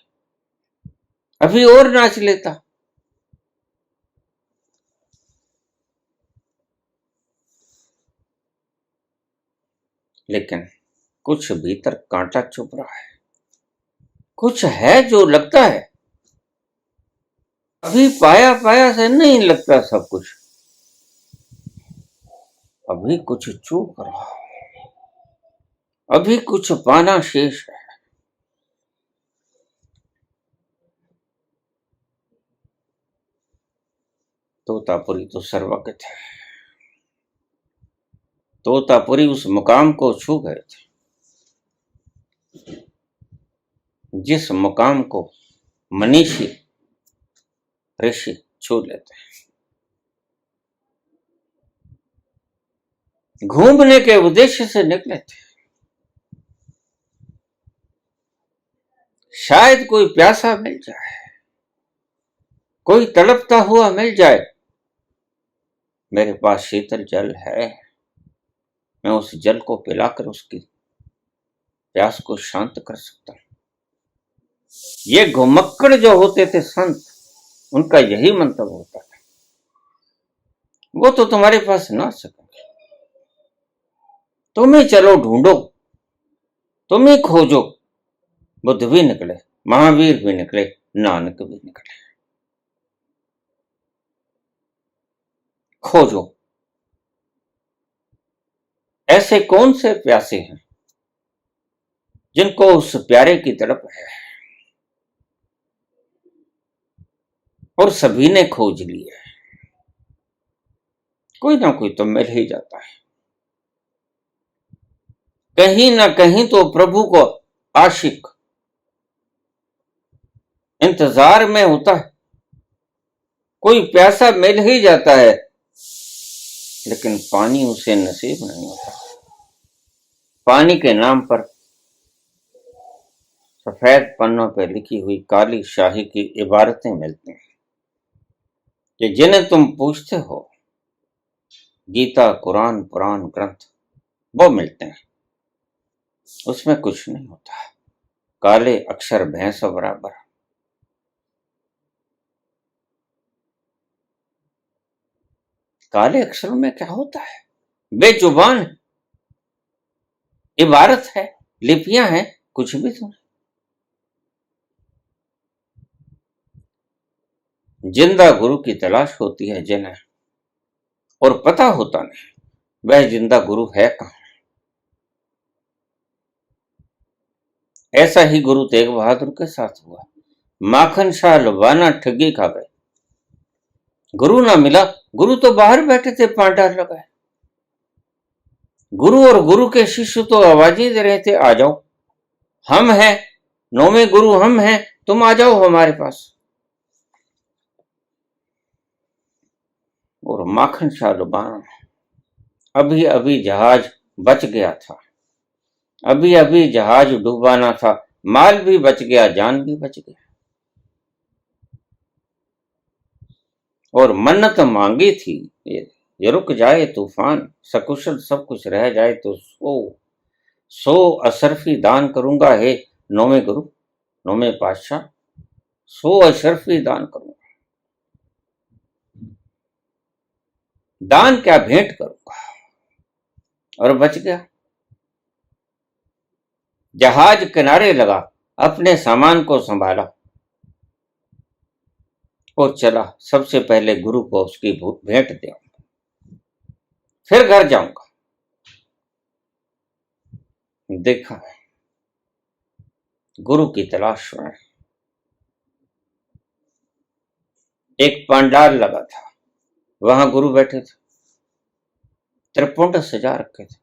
अभी और नाच लेता। लेकिन कुछ भीतर कांटा चुभ रहा है, कुछ है जो लगता है अभी पाया पाया से नहीं लगता सब कुछ, अभी कुछ चूक रहा है, अभी कुछ पाना शेष है। तोतापुरी तो सर्वगत है, तोतापुरी उस मुकाम को छू गए थे जिस मुकाम को मनीषी ऋषि छू लेते हैं। घूमने के उद्देश्य से निकले थे, शायद कोई प्यासा मिल जाए, कोई तड़पता हुआ मिल जाए। मेरे पास शीतल जल है, मैं उस जल को पिलाकर उसकी प्यास को शांत कर सकता हूं। ये घुमक्कड़ जो होते थे संत, उनका यही मंतव्य होता था, वो तो तुम्हारे पास ना सकेंगे, तुम ही चलो ढूंढो, तुम ही खोजो। बुद्ध भी निकले, महावीर भी निकले, नानक भी निकले। खोजो, ऐसे कौन से प्यासे हैं जिनको उस प्यारे की तड़प है, और सभी ने खोज लिया है। कोई ना कोई तो मिल ही जाता है, कहीं ना कहीं तो प्रभु को आशिक इंतजार में होता है, कोई प्यासा मिल ही जाता है, लेकिन पानी उसे नसीब नहीं होता। पानी के नाम पर सफेद पन्नों पर लिखी हुई काली शाही की इबारतें मिलती हैं कि जिन्हें तुम पूछते हो, गीता, कुरान, पुराण, ग्रंथ, वो मिलते हैं, उसमें कुछ नहीं होता, काले अक्षर भैंस बराबर। काले अक्षरों में क्या होता है, बेजुबान इबारत है, लिपियां हैं, कुछ भी तो नहीं। जिंदा गुरु की तलाश होती है जिन्हें, और पता होता नहीं वह जिंदा गुरु है कहां। ऐसा ही गुरु तेग बहादुर के साथ हुआ। माखन शाह लुबाना ठगी खा गए, गुरु ना मिला, गुरु तो बाहर बैठे थे पांडार लगाए। गुरु और गुरु के शिष्य तो आवाजें दे रहे थे, आ जाओ, हम हैं, नौवें गुरु हम हैं, तुम आ जाओ हमारे पास। और माखन शाह लुबाना अभी अभी जहाज बच गया था, अभी अभी जहाज डूबाना था, माल भी बच गया, जान भी बच गया, और मन्नत मांगी थी ये रुक जाए तूफान, सकुशल सब कुछ रह जाए तो सो अशरफी दान करूंगा, हे नौवें गुरु, नौवें पातशाह, सो अशरफी दान करूंगा। दान क्या भेंट करूंगा, और बच गया। जहाज किनारे लगा, अपने सामान को संभाला और चला, सबसे पहले गुरु को उसकी भेंट दूंगा, फिर घर जाऊंगा। देखा गुरु की तलाश में एक पंडाल लगा था, वहां गुरु बैठे थे, त्रिपुंड सजा रखे थे,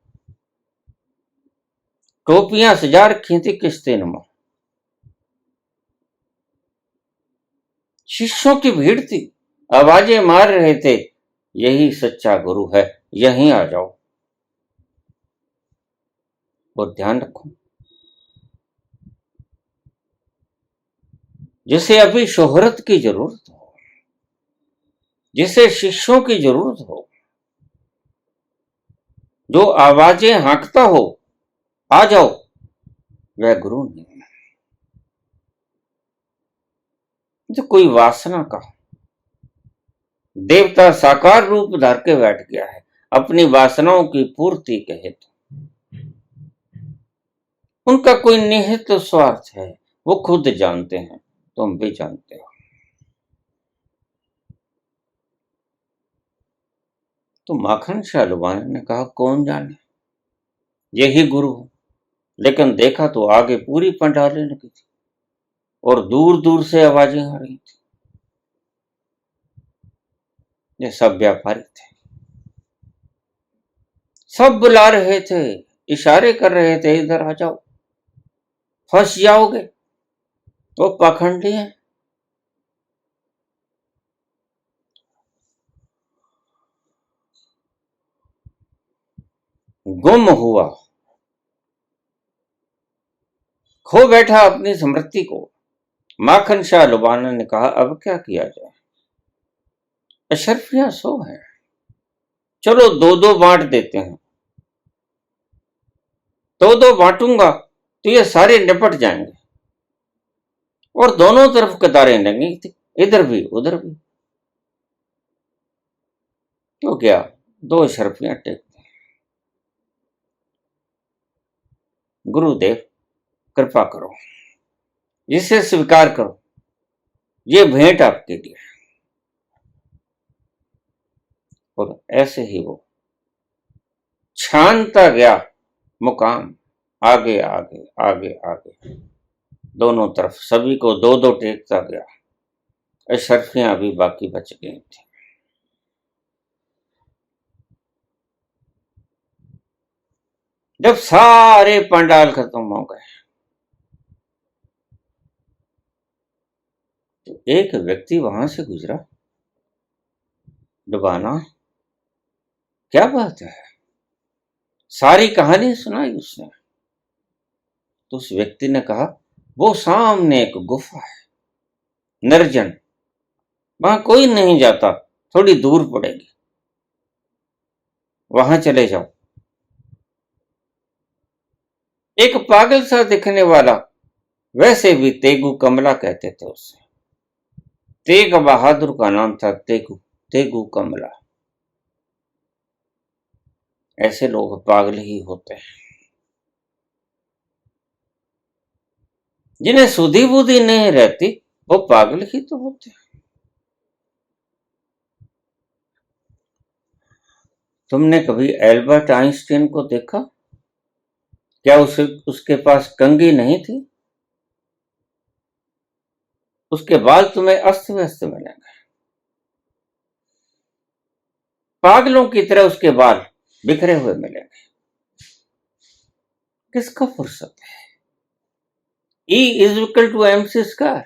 टोपियां सजा रखी थी किस्ते नुमा, शिष्यों की भीड़ थी, आवाजें मार रहे थे, यही सच्चा गुरु है, यहीं आ जाओ। और ध्यान रखो, जिसे अभी शोहरत की जरूरत हो, जिसे शिष्यों की जरूरत हो, जो आवाजें हाँकता हो, आ जाओ, वह गुरु नहीं। तो कोई वासना का देवता साकार रूप धर के बैठ गया है अपनी वासनाओं की पूर्ति के हेतु। उनका कोई निहित स्वार्थ है, वो खुद जानते हैं, तुम भी जानते हो। तो माखन शाह लुबाना ने कहा, कौन जाने, यही गुरु हो। लेकिन देखा तो आगे पूरी पंडालें लगी थी और दूर दूर से आवाजें आ रही थी। ये सब व्यापारी थे, सब बुला रहे थे, इशारे कर रहे थे, इधर आ जाओ, फंस जाओगे, वो पाखंडी है। गुम हुआ, खो बैठा अपनी स्मृति को। माखन शाह लुबाना ने कहा, अब क्या किया जाए, अशरफियां सो है, चलो दो दो बांट देते हैं, दो दो बांटूंगा तो ये सारे निपट जाएंगे। और दोनों तरफ कतारें लगी थी, इधर भी उधर भी। तो क्या, दो अशरफियां टेकते, गुरुदेव कृपा करो, इसे स्वीकार करो, ये भेंट आपके लिए। और ऐसे ही वो छानता गया मुकाम, आगे आगे आगे आगे, दोनों तरफ सभी को दो दो टेकता गया। अशरफियां अभी बाकी बच गई थी। जब सारे पंडाल खत्म हो गए तो एक व्यक्ति वहां से गुजरा। डुबाना, क्या बात है, सारी कहानी सुनाई उसने। तो उस व्यक्ति ने कहा, वो सामने एक गुफा है, निर्जन, वहां कोई नहीं जाता, थोड़ी दूर पड़ेगी, वहां चले जाओ। एक पागल सा दिखने वाला, वैसे भी तेगु कमला कहते थे उसे, तेग बहादुर का नाम था, तेगु, तेगु कमला। ऐसे लोग पागल ही होते हैं, जिन्हें सुधी बुद्धि नहीं रहती वो पागल ही तो होते हैं। तुमने कभी एल्बर्ट आइंस्टीन को देखा? क्या उसके पास कंघी नहीं थी? उसके बाल तुम्हें अस्त व्यस्त मिलेंगे, पागलों की तरह उसके बाल बिखरे हुए मिलेंगे। किसका फुर्सत है? E is equal to MC square,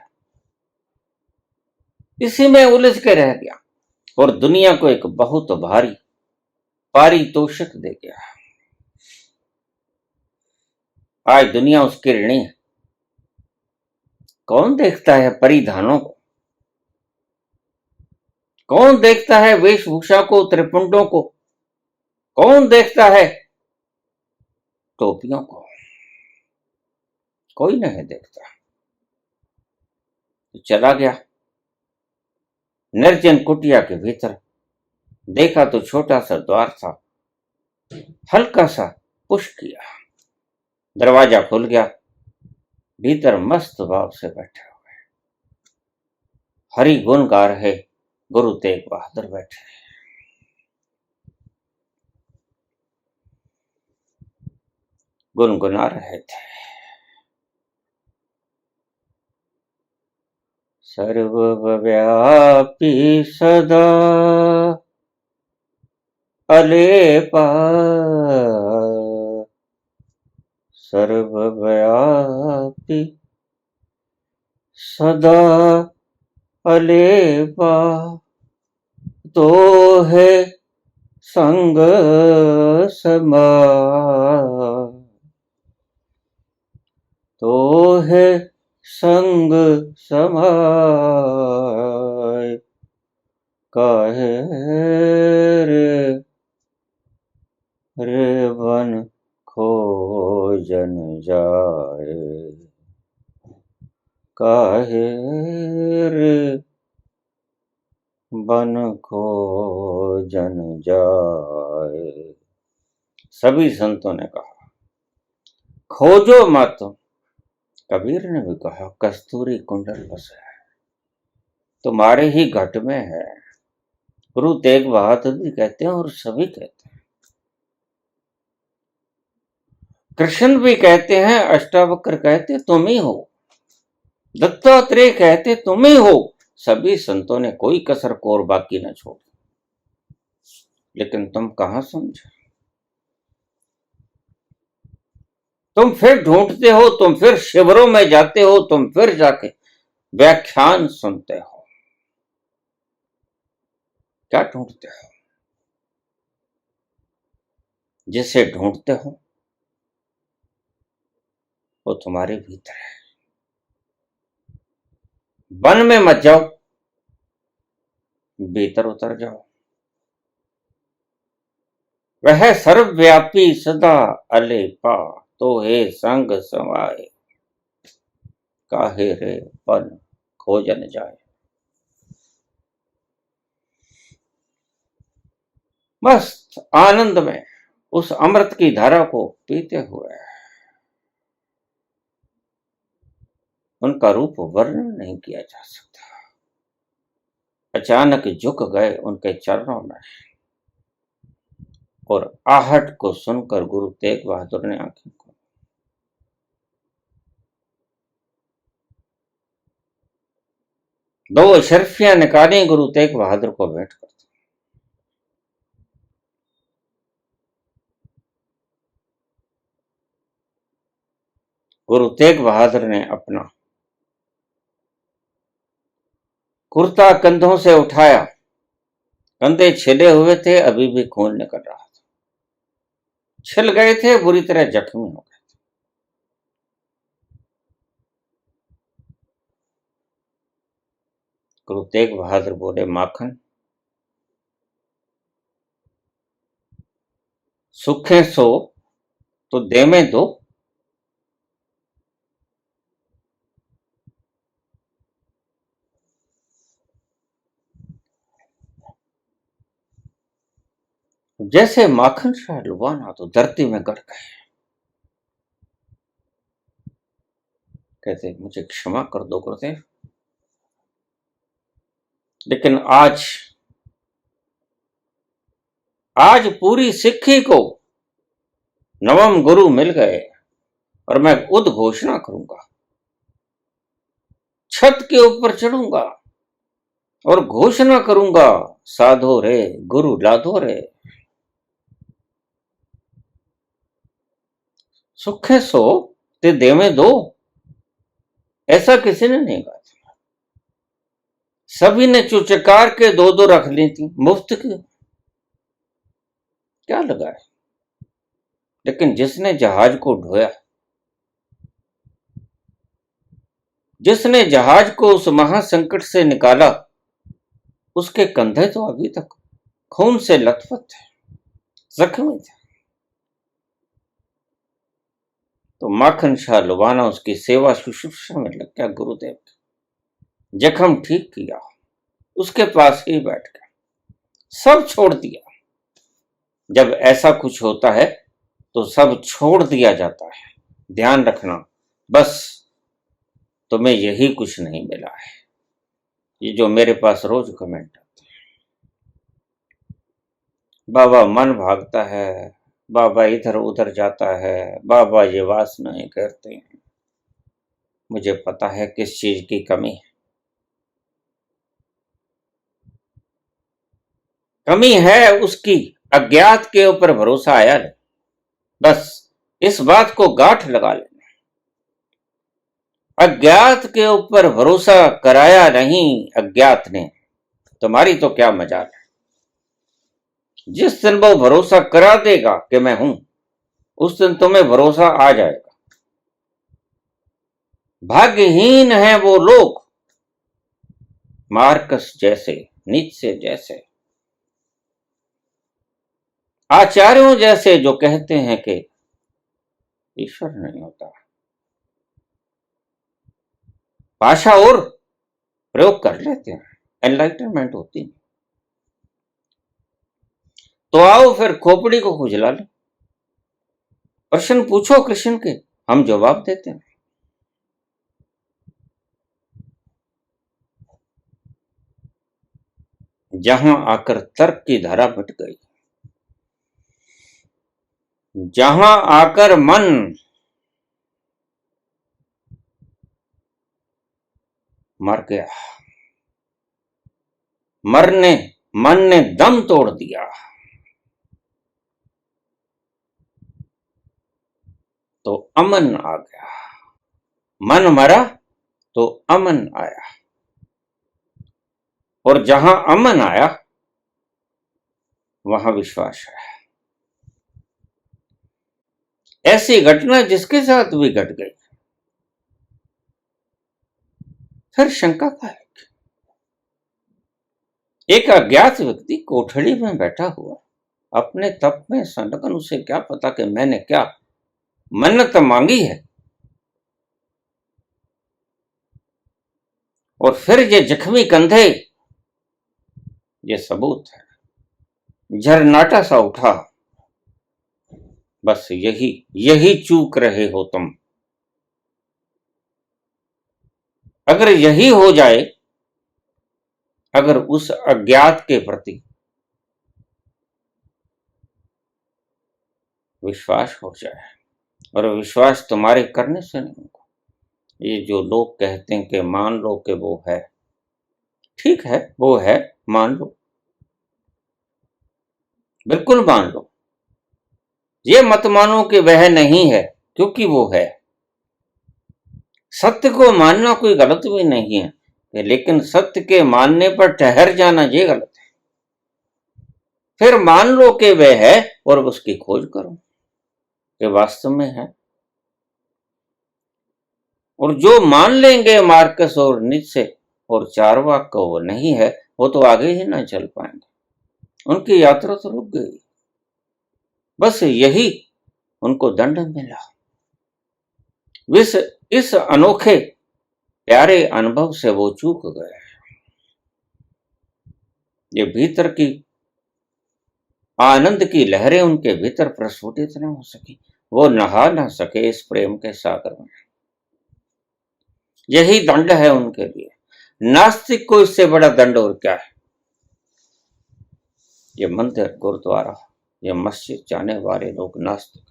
इसी में उलझ के रह गया और दुनिया को एक बहुत भारी पारितोषिक दे गया। आज दुनिया उसके ऋणी है। कौन देखता है परिधानों को, कौन देखता है वेशभूषा को, त्रिपुंडों को, कौन देखता है टोपियों को? कोई नहीं देखता। तो चला गया निर्जन कुटिया के भीतर। देखा तो छोटा सा द्वार था, हल्का सा पुश किया, दरवाजा खुल गया। भीतर मस्त भाव से बैठे हुए हरि गुण गा रहे गुरु तेग बहादुर बैठे, गुनगुना रहे थे। सर्वव्यापी सदा अलेपा, सर्वव्यापी सदा अलेपा, तो है संग समा, तो है संग समाय, काहे रे बन खोजन जाए, काहे रे बन खोजन जाए। सभी संतों ने कहा खोजो मत। कबीर ने भी कहा कस्तूरी कुंडल बस है, तुम्हारे ही घट में है। गुरु तेग बहादुर भी कहते हैं और सभी कहते हैं, कृष्ण भी कहते हैं, अष्टावक्र कहते तुम ही हो, दत्तात्रेय कहते तुम ही हो। सभी संतों ने कोई कसर कोर बाकी न छोड़ी, लेकिन तुम कहां समझे। तुम फिर ढूंढते हो, तुम फिर शिविरों में जाते हो, तुम फिर जाके व्याख्यान सुनते हो। क्या ढूंढते हो? जिसे ढूंढते हो वो तुम्हारे भीतर है। वन में मत जाओ, भीतर उतर जाओ। वह सर्वव्यापी सदा अलेपा, तो हे संग समाए, काहे रे पन खोजन जाए। मस्त आनंद में उस अमृत की धारा को पीते हुए उनका रूप वर्णन नहीं किया जा सकता। अचानक झुक गए उनके चरणों में और आहट को सुनकर गुरु तेग बहादुर ने आंखें खोली। दो अशरफियां निकाली गुरु तेग बहादुर को भेंट कर। गुरु तेग बहादुर ने अपना कुर्ता कंधों से उठाया, कंधे छिले हुए थे, अभी भी खून निकल रहा था, छिल गए थे, बुरी तरह जख्मी हो गए। गुरु तेग बहादुर बोले माखन, सुखे सो तो दे में दो। जैसे माखन शाह लुबाना तो धरती में गड़ गए। कहते मुझे क्षमा कर दो गुरुदेव, लेकिन आज पूरी सिक्खी को नवम गुरु मिल गए और मैं उद्घोषणा करूंगा, छत के ऊपर चढ़ूंगा और घोषणा करूंगा, साधो रे गुरु लाधो रे। सुखे सो ते देवे दो, ऐसा किसी ने नहीं कहा। सभी ने चुचकार के दो दो रख ली थी, मुफ्त की क्या लगा है। लेकिन जिसने जहाज को ढोया, जिसने जहाज को उस महासंकट से निकाला, उसके कंधे तो अभी तक खून से लथपथ थे, जख्मी थे। तो माखन शाह लुबाना उसकी सेवा शुश्रूषा में लग गया। गुरुदेव जख्म ठीक किया, उसके पास ही बैठ गया, सब छोड़ दिया। जब ऐसा कुछ होता है तो सब छोड़ दिया जाता है। ध्यान रखना, बस तुम्हें यही कुछ नहीं मिला है, ये जो मेरे पास रोज कमेंट आते हैं, बाबा मन भागता है, बाबा इधर उधर जाता है, बाबा ये वासनाएं करते हैं। मुझे पता है किस चीज की कमी है। कमी है उसकी अज्ञात के ऊपर भरोसा आया नहीं। बस इस बात को गांठ लगा लेना, अज्ञात के ऊपर भरोसा कराया नहीं अज्ञात ने, तुम्हारी तो क्या मजाल है। जिस दिन वो भरोसा करा देगा कि मैं हूं, उस दिन तुम्हें भरोसा आ जाएगा। भाग्यहीन है वो लोग, मार्कस जैसे, नीत्शे जैसे, आचार्यों जैसे, जो कहते हैं कि ईश्वर नहीं होता। भाषा और प्रयोग कर लेते हैं, एनलाइटनमेंट होती नहीं। तो आओ फिर खोपड़ी को खुजला ले, प्रश्न पूछो कृष्ण के, हम जवाब देते हैं। जहां आकर तर्क की धारा मिट गई, जहां आकर मन मर गया, मन ने दम तोड़ दिया, तो अमन आ गया। मन मरा तो अमन आया, और जहां अमन आया वहां विश्वास है। ऐसी घटना जिसके साथ भी घट गई, फिर शंका का है। एक अज्ञात व्यक्ति कोठड़ी में बैठा हुआ अपने तप में संलग्न, उसे क्या पता कि मैंने क्या मन्नत मांगी है। और फिर ये जख्मी कंधे, ये सबूत है। झरनाटा सा उठा, बस यही चूक रहे हो तुम। अगर यही हो जाए, अगर उस अज्ञात के प्रति विश्वास हो जाए, और विश्वास तुम्हारे करने से नहीं होगा। ये जो लोग कहते हैं कि मान लो कि वो है, ठीक है वो है, मान लो, बिल्कुल मान लो। ये मत मानो कि वह नहीं है, क्योंकि वो है। सत्य को मानना कोई गलत भी नहीं है, लेकिन सत्य के मानने पर ठहर जाना ये गलत है। फिर मान लो कि वह है और उसकी खोज करो कि वास्तव में है। और जो मान लेंगे मार्कस और नीत्शे और चारवाक को वो नहीं है, वो तो आगे ही ना चल पाएंगे, उनकी यात्रा तो रुक गई। बस यही उनको दंड मिला। इस अनोखे प्यारे अनुभव से वो चूक गए। ये भीतर की आनंद की लहरें उनके भीतर प्रस्फुटित न हो सकी, वो नहा ना सके इस प्रेम के सागर में। यही दंड है उनके लिए। नास्तिक को इससे बड़ा दंड और क्या है। ये मंदिर, गुरुद्वारा, ये मस्जिद जाने वाले लोग नास्तिक,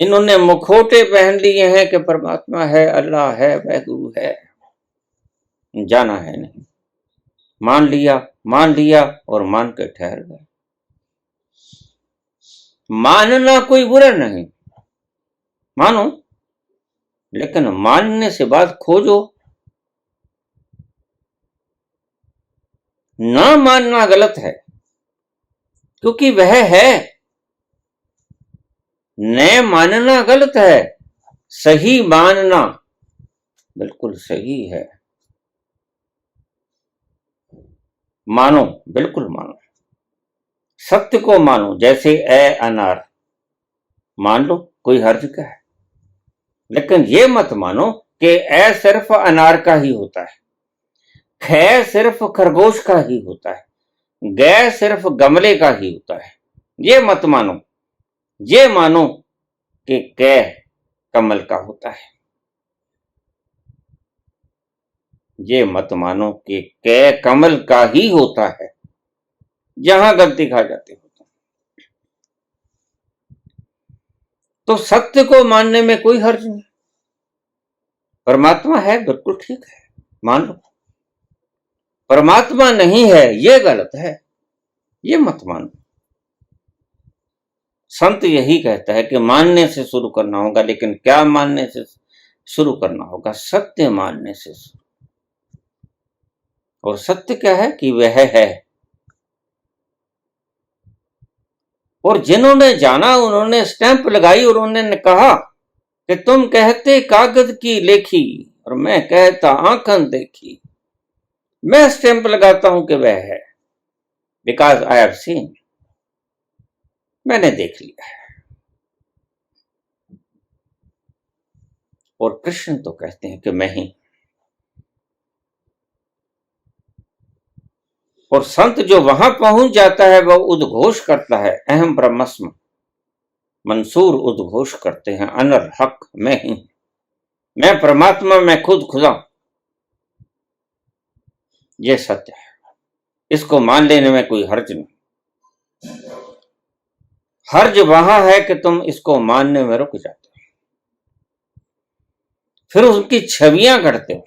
इन्होंने मुखौटे पहन लिए हैं कि परमात्मा है, अल्लाह है, वह गुरु है। जाना है नहीं, मान लिया और मान के ठहर गए। मानना कोई बुरा नहीं, मानो, लेकिन मानने से बात खोजो। ना मानना गलत है, क्योंकि वह है। न मानना गलत है, सही मानना बिल्कुल सही है। मानो, बिल्कुल मानो, सत्य को मानो। जैसे ए अनार, मान लो, कोई हर्ज क्या है। लेकिन ये मत मानो कि ए सिर्फ अनार का ही होता है, ख सिर्फ खरगोश का ही होता है, ग सिर्फ गमले का ही होता है। ये मत मानो। ये मानो कि क कमल का होता है। ये मत मानो कि क कमल का ही होता है। जहां गलती खा जाते हो तो सत्य को मानने में कोई हर्ज नहीं। परमात्मा है, बिल्कुल ठीक है, मान लो। परमात्मा नहीं है, ये गलत है, ये मत मानो। संत यही कहता है कि मानने से शुरू करना होगा, लेकिन क्या मानने से शुरू करना होगा? सत्य मानने से। और सत्य क्या है? कि वह है। और जिन्होंने जाना उन्होंने स्टैंप लगाई और उन्होंने कहा कि तुम कहते कागज की लेखी और मैं कहता आंखन देखी। मैं स्टैंप लगाता हूं कि वह है, बिकॉज आई हैव सीन, मैंने देख लिया है। और कृष्ण तो कहते हैं कि मैं ही। और संत जो वहां पहुंच जाता है वह उद्घोष करता है, अहम ब्रह्मस्म। मंसूर उद्घोष करते हैं, अनर हक मैं ही, मैं परमात्मा, मैं खुद खुदा। यह सत्य है, इसको मान लेने में कोई हर्ज नहीं। हर्ज वहां है कि तुम इसको मानने में रुक जाते हो, फिर उनकी छवियां करते हो,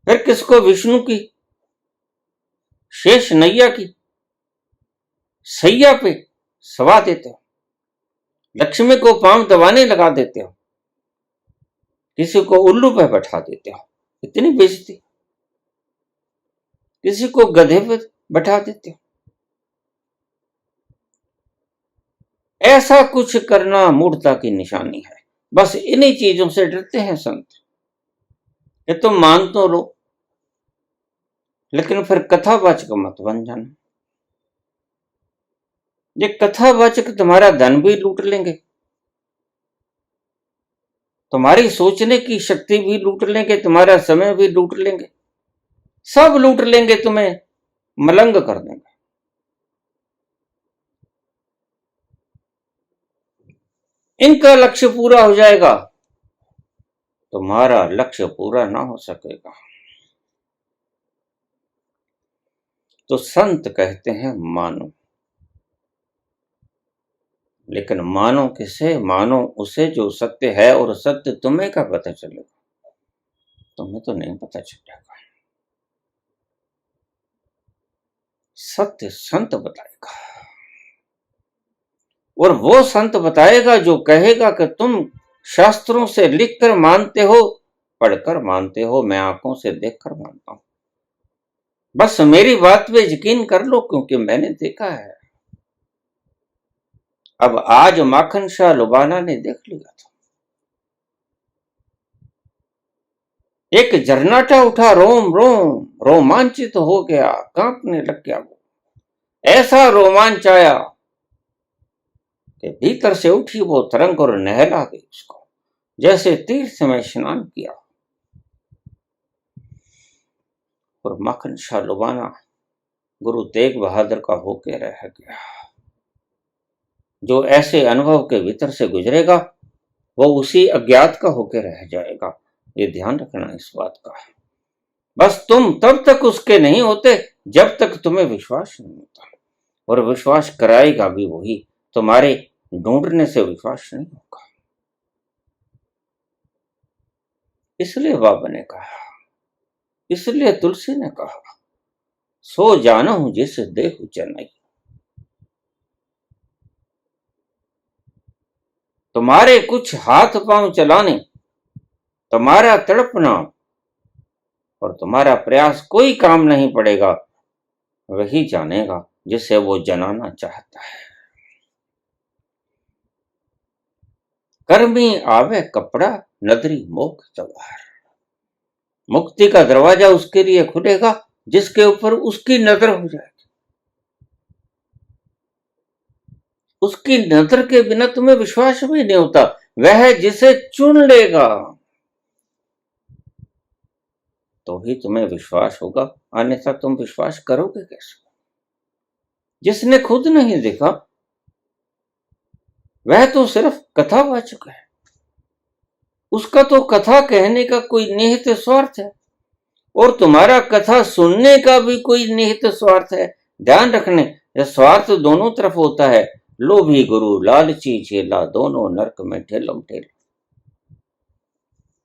फिर किसको विष्णु की शेष नैया की सैया पे सवा देते हो, लक्ष्मी को पांव दबाने लगा देते हो, किसी को उल्लू पे बैठा देते हो, इतनी बेइज्जती, किसी को गधे पे बैठा देते हो। ऐसा कुछ करना मूर्खता की निशानी है। बस इन्हीं चीजों से डरते हैं संत कि तुम मान तो लो, लेकिन फिर कथावाचक मत बन जाना। ये कथावाचक तुम्हारा धन भी लूट लेंगे, तुम्हारी सोचने की शक्ति भी लूट लेंगे, तुम्हारा समय भी लूट लेंगे, सब लूट लेंगे, तुम्हें मलंग कर देंगे। इनका लक्ष्य पूरा हो जाएगा, तुम्हारा लक्ष्य पूरा ना हो सकेगा। तो संत कहते हैं मानो, लेकिन मानो किसे? मानो उसे जो सत्य है, और सत्य तुम्हें का पता चलेगा, तुम्हें तो नहीं पता चलेगा। सत्य संत बताएगा, और वो संत बताएगा जो कहेगा कि तुम शास्त्रों से लिखकर मानते हो, पढ़कर मानते हो, मैं आंखों से देखकर मानता हूं, बस मेरी बात पे यकीन कर लो क्योंकि मैंने देखा है। अब आज माखन शाह लुबाना ने देख लिया था, एक झरनाटा उठा, रोम रोम रोमांचित हो गया, कांपने लग गया। वो ऐसा रोमांच आया कि भीतर से उठी वो तरंग और नहला गई उसको, जैसे तीर्थ में स्नान किया। और माखन शाह लुबाना गुरु तेग बहादुर का होके रह गया। जो ऐसे अनुभव के भीतर से गुजरेगा वो उसी अज्ञात का होके रह जाएगा। ये ध्यान रखना इस बात का। बस तुम तब तक उसके नहीं होते जब तक तुम्हें विश्वास नहीं होता, और विश्वास कराएगा भी वही, तुम्हारे ढूंढने से विश्वास नहीं होगा। इसलिए बाबा ने कहा, इसलिए तुलसी ने कहा, सो जाना हूं जिसे देखूं चेन्नई। तुम्हारे कुछ हाथ पांव चलाने, तुम्हारा तड़पना और तुम्हारा प्रयास कोई काम नहीं पड़ेगा, वही जानेगा जिसे वो जनाना चाहता है। कर्मी आवे कपड़ा, नदरी मोख सवार। मुक्ति का दरवाजा उसके लिए खुलेगा जिसके ऊपर उसकी नजर हो जाएगी। उसकी नजर के बिना तुम्हें विश्वास भी नहीं होता। वह जिसे चुन लेगा तो ही तुम्हें विश्वास होगा, अन्यथा तुम विश्वास करोगे कैसे? जिसने खुद नहीं देखा वह तो सिर्फ कथावाचक है, उसका तो कथा कहने का कोई निहित स्वार्थ है, और तुम्हारा कथा सुनने का भी कोई निहित स्वार्थ है। ध्यान रखने, यह स्वार्थ दोनों तरफ होता है। लोभी गुरु लालची चेला, दोनों नरक में ठेलम ठेल।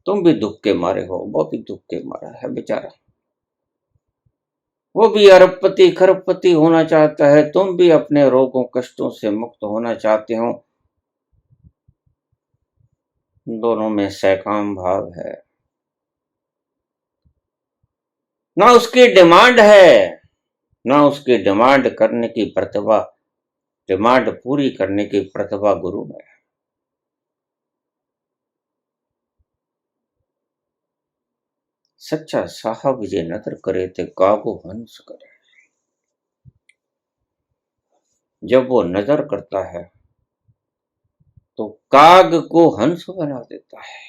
तुम भी दुख के मारे हो, वो भी दुख के मारा है बेचारा। वो भी अरबपति खरबपति होना चाहता है, तुम भी अपने रोगों कष्टों से मुक्त होना चाहते हो। दोनों में सैकाम भाव है, ना उसकी डिमांड है, ना उसकी डिमांड करने की प्रतिभा, डिमांड पूरी करने की प्रतिभा गुरु में है। सच्चा साहब जे नदर करे ते कागो हंस करे। जब वो नजर करता है तो काग को हंस बना देता है।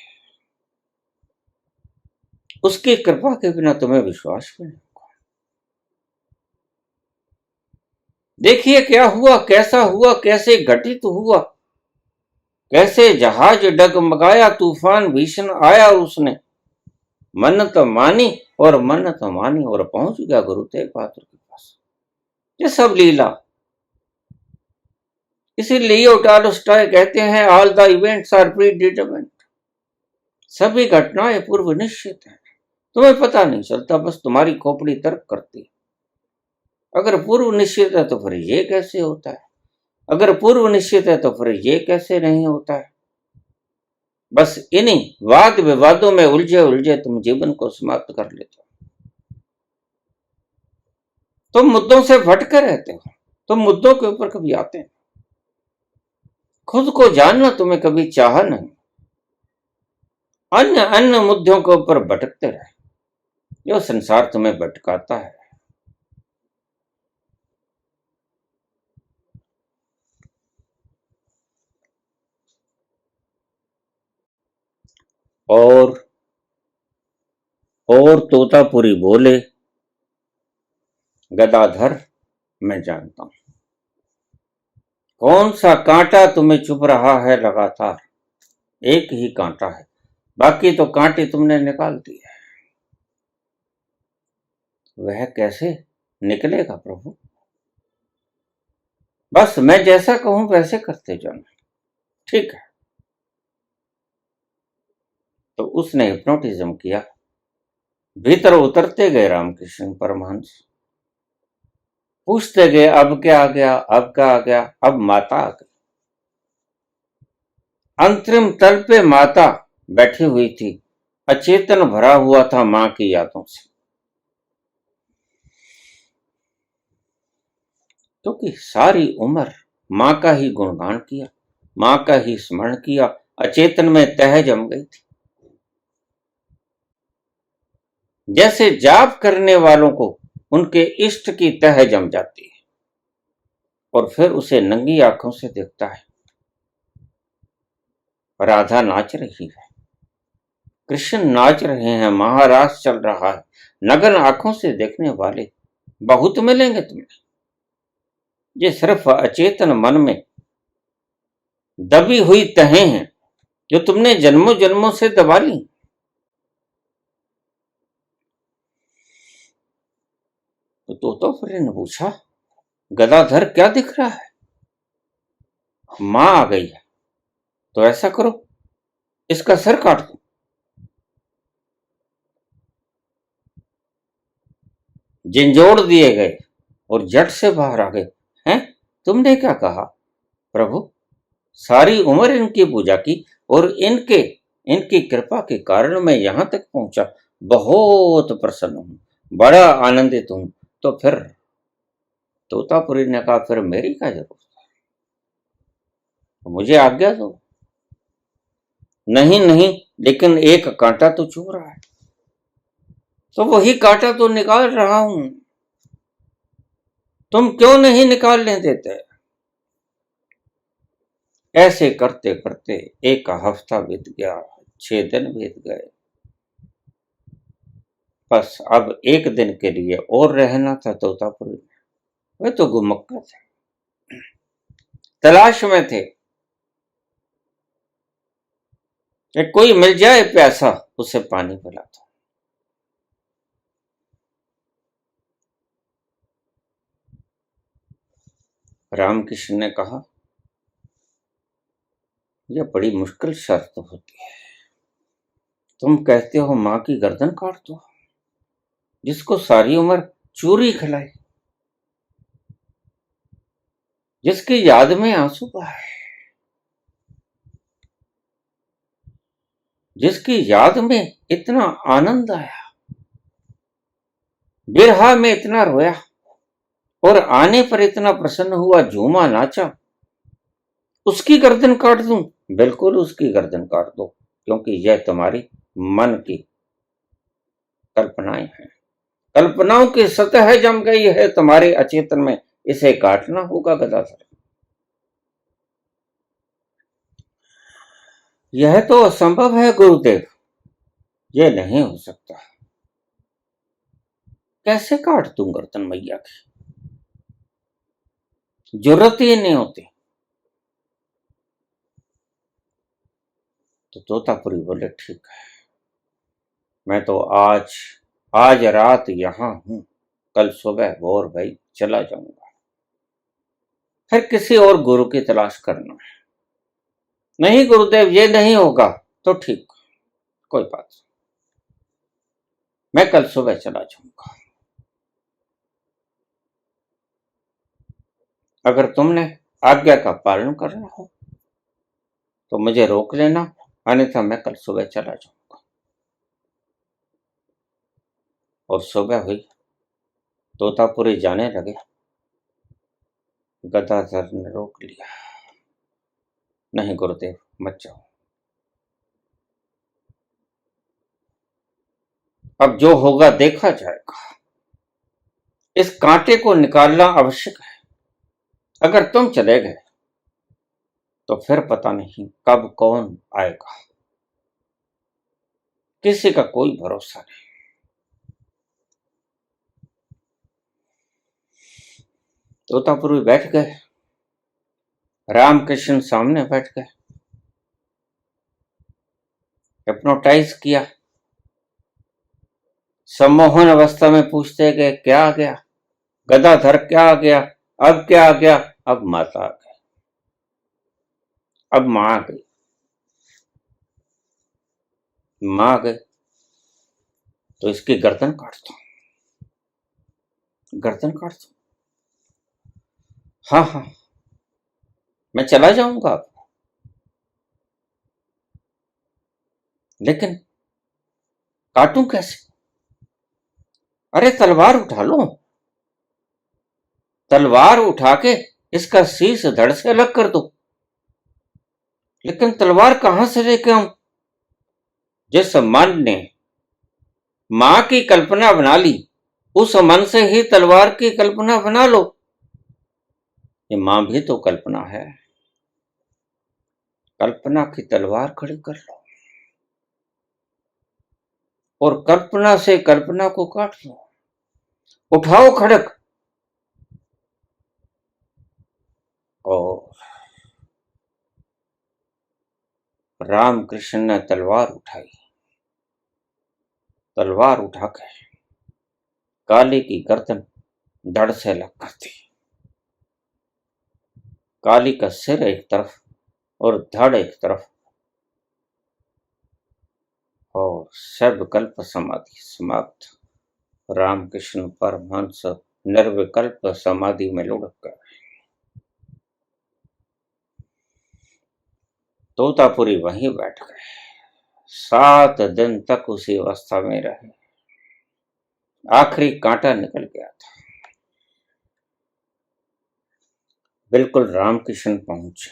उसकी कृपा के बिना तुम्हें विश्वास भी नहीं होगा। देखिए क्या हुआ, कैसा हुआ, कैसे घटित हुआ, कैसे जहाज डगमगाया, तूफान भीषण आया, उसने मन्नत मानी और पहुंच गया गुरु तेग बहादुर के पास। ये सब लीला। इसीलिए टॉलस्टॉय कहते हैं all the events are predetermined. सभी घटनाएं पूर्व निश्चित हैं, तुम्हें पता नहीं चलता, बस तुम्हारी खोपड़ी तर्क करती। अगर पूर्व निश्चित है तो फिर ये कैसे होता है, अगर पूर्व निश्चित है तो फिर ये कैसे नहीं होता है। बस इन्हीं वाद विवादों में उलझे उलझे तुम जीवन को समाप्त कर लेते हो। तुम मुद्दों से भटके रहते हो, तुम मुद्दों के ऊपर कभी आते हैं। खुद को जानना तुम्हें कभी चाहा नहीं, अन्य अन्य मुद्दों के ऊपर भटकते रहे। जो संसार तुम्हें भटकाता है। और तोतापुरी बोले, गदाधर मैं जानता हूं कौन सा कांटा तुम्हें चुभ रहा है लगातार। एक ही कांटा है, बाकी तो कांटे तुमने निकाल दिए। वह कैसे निकलेगा प्रभु? बस मैं जैसा कहूं वैसे करते जाना, ठीक है। तो उसने हिप्नोटिज्म किया। भीतर उतरते गए रामकृष्ण परमहंस, पूछते गए अब क्या आ गया, अब क्या आ गया। अब माता आ गई। अंतरिम तल पे माता बैठी हुई थी, अचेतन भरा हुआ था मां की यादों से। क्योंकि सारी उम्र मां का ही गुणगान किया, मां का ही स्मरण किया, अचेतन में तह जम गई थी। जैसे जाप करने वालों को उनके इष्ट की तह जम जाती है और फिर उसे नंगी आंखों से देखता है। राधा नाच रही है, कृष्ण नाच रहे हैं, महारास चल रहा है। नग्न आंखों से देखने वाले बहुत मिलेंगे तुम्हें। ये सिर्फ अचेतन मन में दबी हुई तहें हैं जो तुमने जन्मों जन्मों से दबा ली। तो तोतापुरी ने पूछा, गदाधर क्या दिख रहा है? मां आ गई है, तो ऐसा करो इसका सर काट दो। झिंझोड़ दिए गए और झट से बाहर आ गए। हैं, तुमने क्या कहा? प्रभु, सारी उम्र इनकी पूजा की और इनकी कृपा के कारण मैं यहां तक पहुंचा। बहुत प्रसन्न हूं, बड़ा आनंदित हूं। तो फिर तोतापुरी ने कहा, फिर मेरी क्या जरूरत है, मुझे आज्ञा दो। नहीं नहीं, लेकिन एक कांटा तो चुभ रहा है। तो वही कांटा तो निकाल रहा हूं, तुम क्यों नहीं निकालने देते? ऐसे करते करते एक हफ्ता बीत गया, 6 दिन बीत गए। बस अब एक दिन के लिए और रहना था तोतापुरी में। वे तो गुमक्का थे, तलाश में थे कि कोई मिल जाए प्यासा, उसे पानी पिलाता। रामकृष्ण ने कहा, यह बड़ी मुश्किल शर्त होती है। तुम कहते हो मां की गर्दन काट दो, जिसको सारी उम्र चूरी खिलाई, जिसकी याद में आंसू बहाए, जिसकी याद में इतना आनंद आया, बिरहा में इतना रोया, और आने पर इतना प्रसन्न हुआ, झूमा, नाचा, उसकी गर्दन काट दूं? बिल्कुल उसकी गर्दन काट दो, क्योंकि यह तुम्हारी मन की कल्पनाएं हैं। कल्पनाओं की सतह जम गई है तुम्हारे अचेतन में, इसे काटना होगा गदाधर। यह तो असंभव है गुरुदेव, यह नहीं हो सकता। कैसे काट दूं गर्दन मैया की? जरूरत ही नहीं होती। तो तोतापुरी बोले, ठीक है, मैं तो आज रात यहां हूं, कल सुबह भोर भाई चला जाऊंगा। फिर किसी और गुरु की तलाश करना है। नहीं गुरुदेव, ये नहीं होगा। तो ठीक, कोई बात नहीं, मैं कल सुबह चला जाऊंगा। अगर तुमने आज्ञा का पालन करना हो तो मुझे रोक लेना, अन्यथा मैं कल सुबह चला जाऊंगा। और सुबह हुई, तोतापुरी जाने लगे। गदाधर ने रोक लिया, नहीं गुरुदेव, मत जाओ। अब जो होगा देखा जाएगा। इस कांटे को निकालना आवश्यक है। अगर तुम चले गए तो फिर पता नहीं कब कौन आएगा। किसी का कोई भरोसा नहीं। तोतापुरी बैठ गए, रामकृष्ण सामने बैठ गए, हिप्नोटाइज किया। सम्मोहन अवस्था में पूछते गए, क्या आ गया गदाधर, क्या आ गया, अब क्या आ गया? अब माता आ गई, अब मां आ गई। मां आ गई तो इसकी गर्दन काट दो, गर्दन काट दो। हाँ हाँ, मैं चला जाऊंगा अब, लेकिन काटूं कैसे? अरे तलवार उठा लो, तलवार उठा के इसका शीश धड़ से अलग कर दो। लेकिन तलवार कहां से लेके आऊं? जिस मन ने मां की कल्पना बना ली, उस मन से ही तलवार की कल्पना बना लो। ये मां भी तो कल्पना है, कल्पना की तलवार खड़ी कर लो और कल्पना से कल्पना को काट लो। उठाओ खड़क। और रामकृष्ण ने तलवार उठाई, तलवार उठाकर काली की गर्दन धड़ से अलग कर दी। काली का सिर एक तरफ और धड़ एक तरफ, और सर्वकल्प समाधि समाप्त। रामकृष्ण परमहंस निर्विकल्प समाधि में लुढ़क गए। तोतापुरी वहीं बैठ गए, 7 दिन तक उसी अवस्था में रहे। आखिरी कांटा निकल गया था। बिल्कुल रामकृष्ण पहुंचे,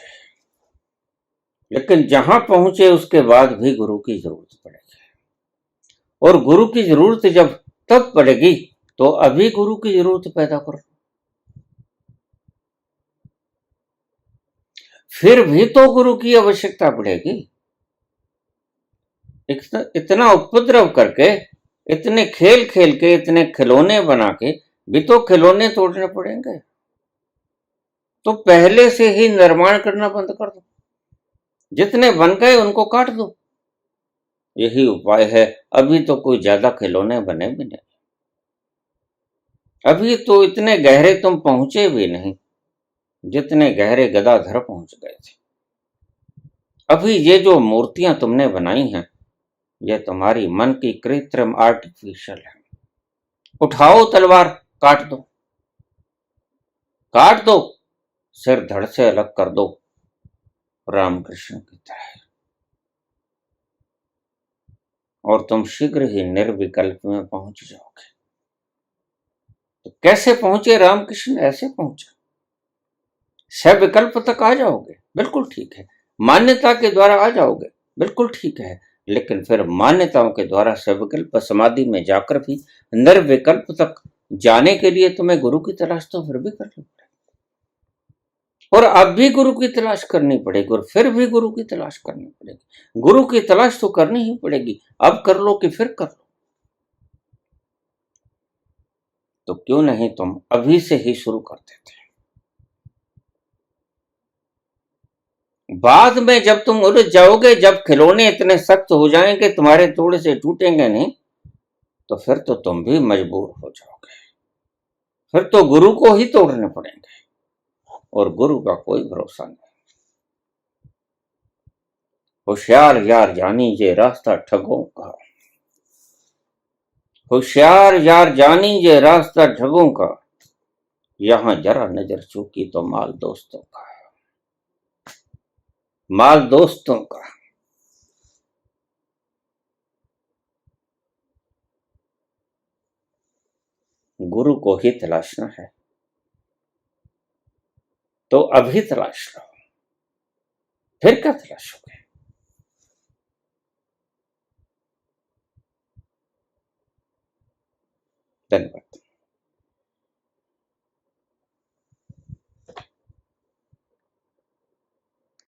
लेकिन जहां पहुंचे उसके बाद भी गुरु की जरूरत पड़ेगी। और गुरु की जरूरत जब तब पड़ेगी तो अभी गुरु की जरूरत पैदा करो। फिर भी तो गुरु की आवश्यकता पड़ेगी। इतना उपद्रव करके, इतने खेल खेल के, इतने खिलौने बना के भी तो खिलौने तोड़ने पड़ेंगे। तो पहले से ही निर्माण करना बंद कर दो, जितने बन गए उनको काट दो। यही उपाय है। अभी तो कोई ज्यादा खिलौने बने भी नहीं, अभी तो इतने गहरे तुम पहुंचे भी नहीं जितने गहरे गदाधर पहुंच गए थे। अभी ये जो मूर्तियां तुमने बनाई हैं, ये तुम्हारी मन की कृत्रिम आर्टिफिशियल है। उठाओ तलवार, काट दो, काट दो, सिर धड़ से अलग कर दो, रामकृष्ण की तरह। और तुम शीघ्र ही निर्विकल्प में पहुंच जाओगे। तो कैसे पहुंचे रामकृष्ण? ऐसे पहुंचे, सविकल्प तक आ जाओगे, बिल्कुल ठीक है। मान्यता के द्वारा आ जाओगे, बिल्कुल ठीक है। लेकिन फिर मान्यताओं के द्वारा सविकल्प समाधि में जाकर भी निर्विकल्प तक जाने के लिए तुम्हें गुरु की तलाश तो फिर भी करनी पड़ेगी, और अब भी गुरु की तलाश करनी पड़ेगी, और फिर भी गुरु की तलाश करनी पड़ेगी। गुरु की तलाश तो करनी ही पड़ेगी, अब कर लो कि फिर कर लो। तो क्यों नहीं तुम अभी से ही शुरू कर देते? बाद में जब तुम उलझ जाओगे, जब खिलौने इतने सख्त हो जाएंगे, तुम्हारे तोड़े से टूटेंगे नहीं, तो फिर तो तुम भी मजबूर हो जाओगे, फिर तो गुरु को ही तोड़ने पड़ेंगे, और गुरु का कोई भरोसा नहीं। होशियार यार जानी जे रास्ता ठगों का, होशियार यार जानी जे रास्ता ठगों का, यहां जरा नजर चूकी तो माल दोस्तों का, माल दोस्तों का। गुरु को ही तलाशना है तो अभी तलाश लो, फिर क्या तलाशोगे? धन्यवाद।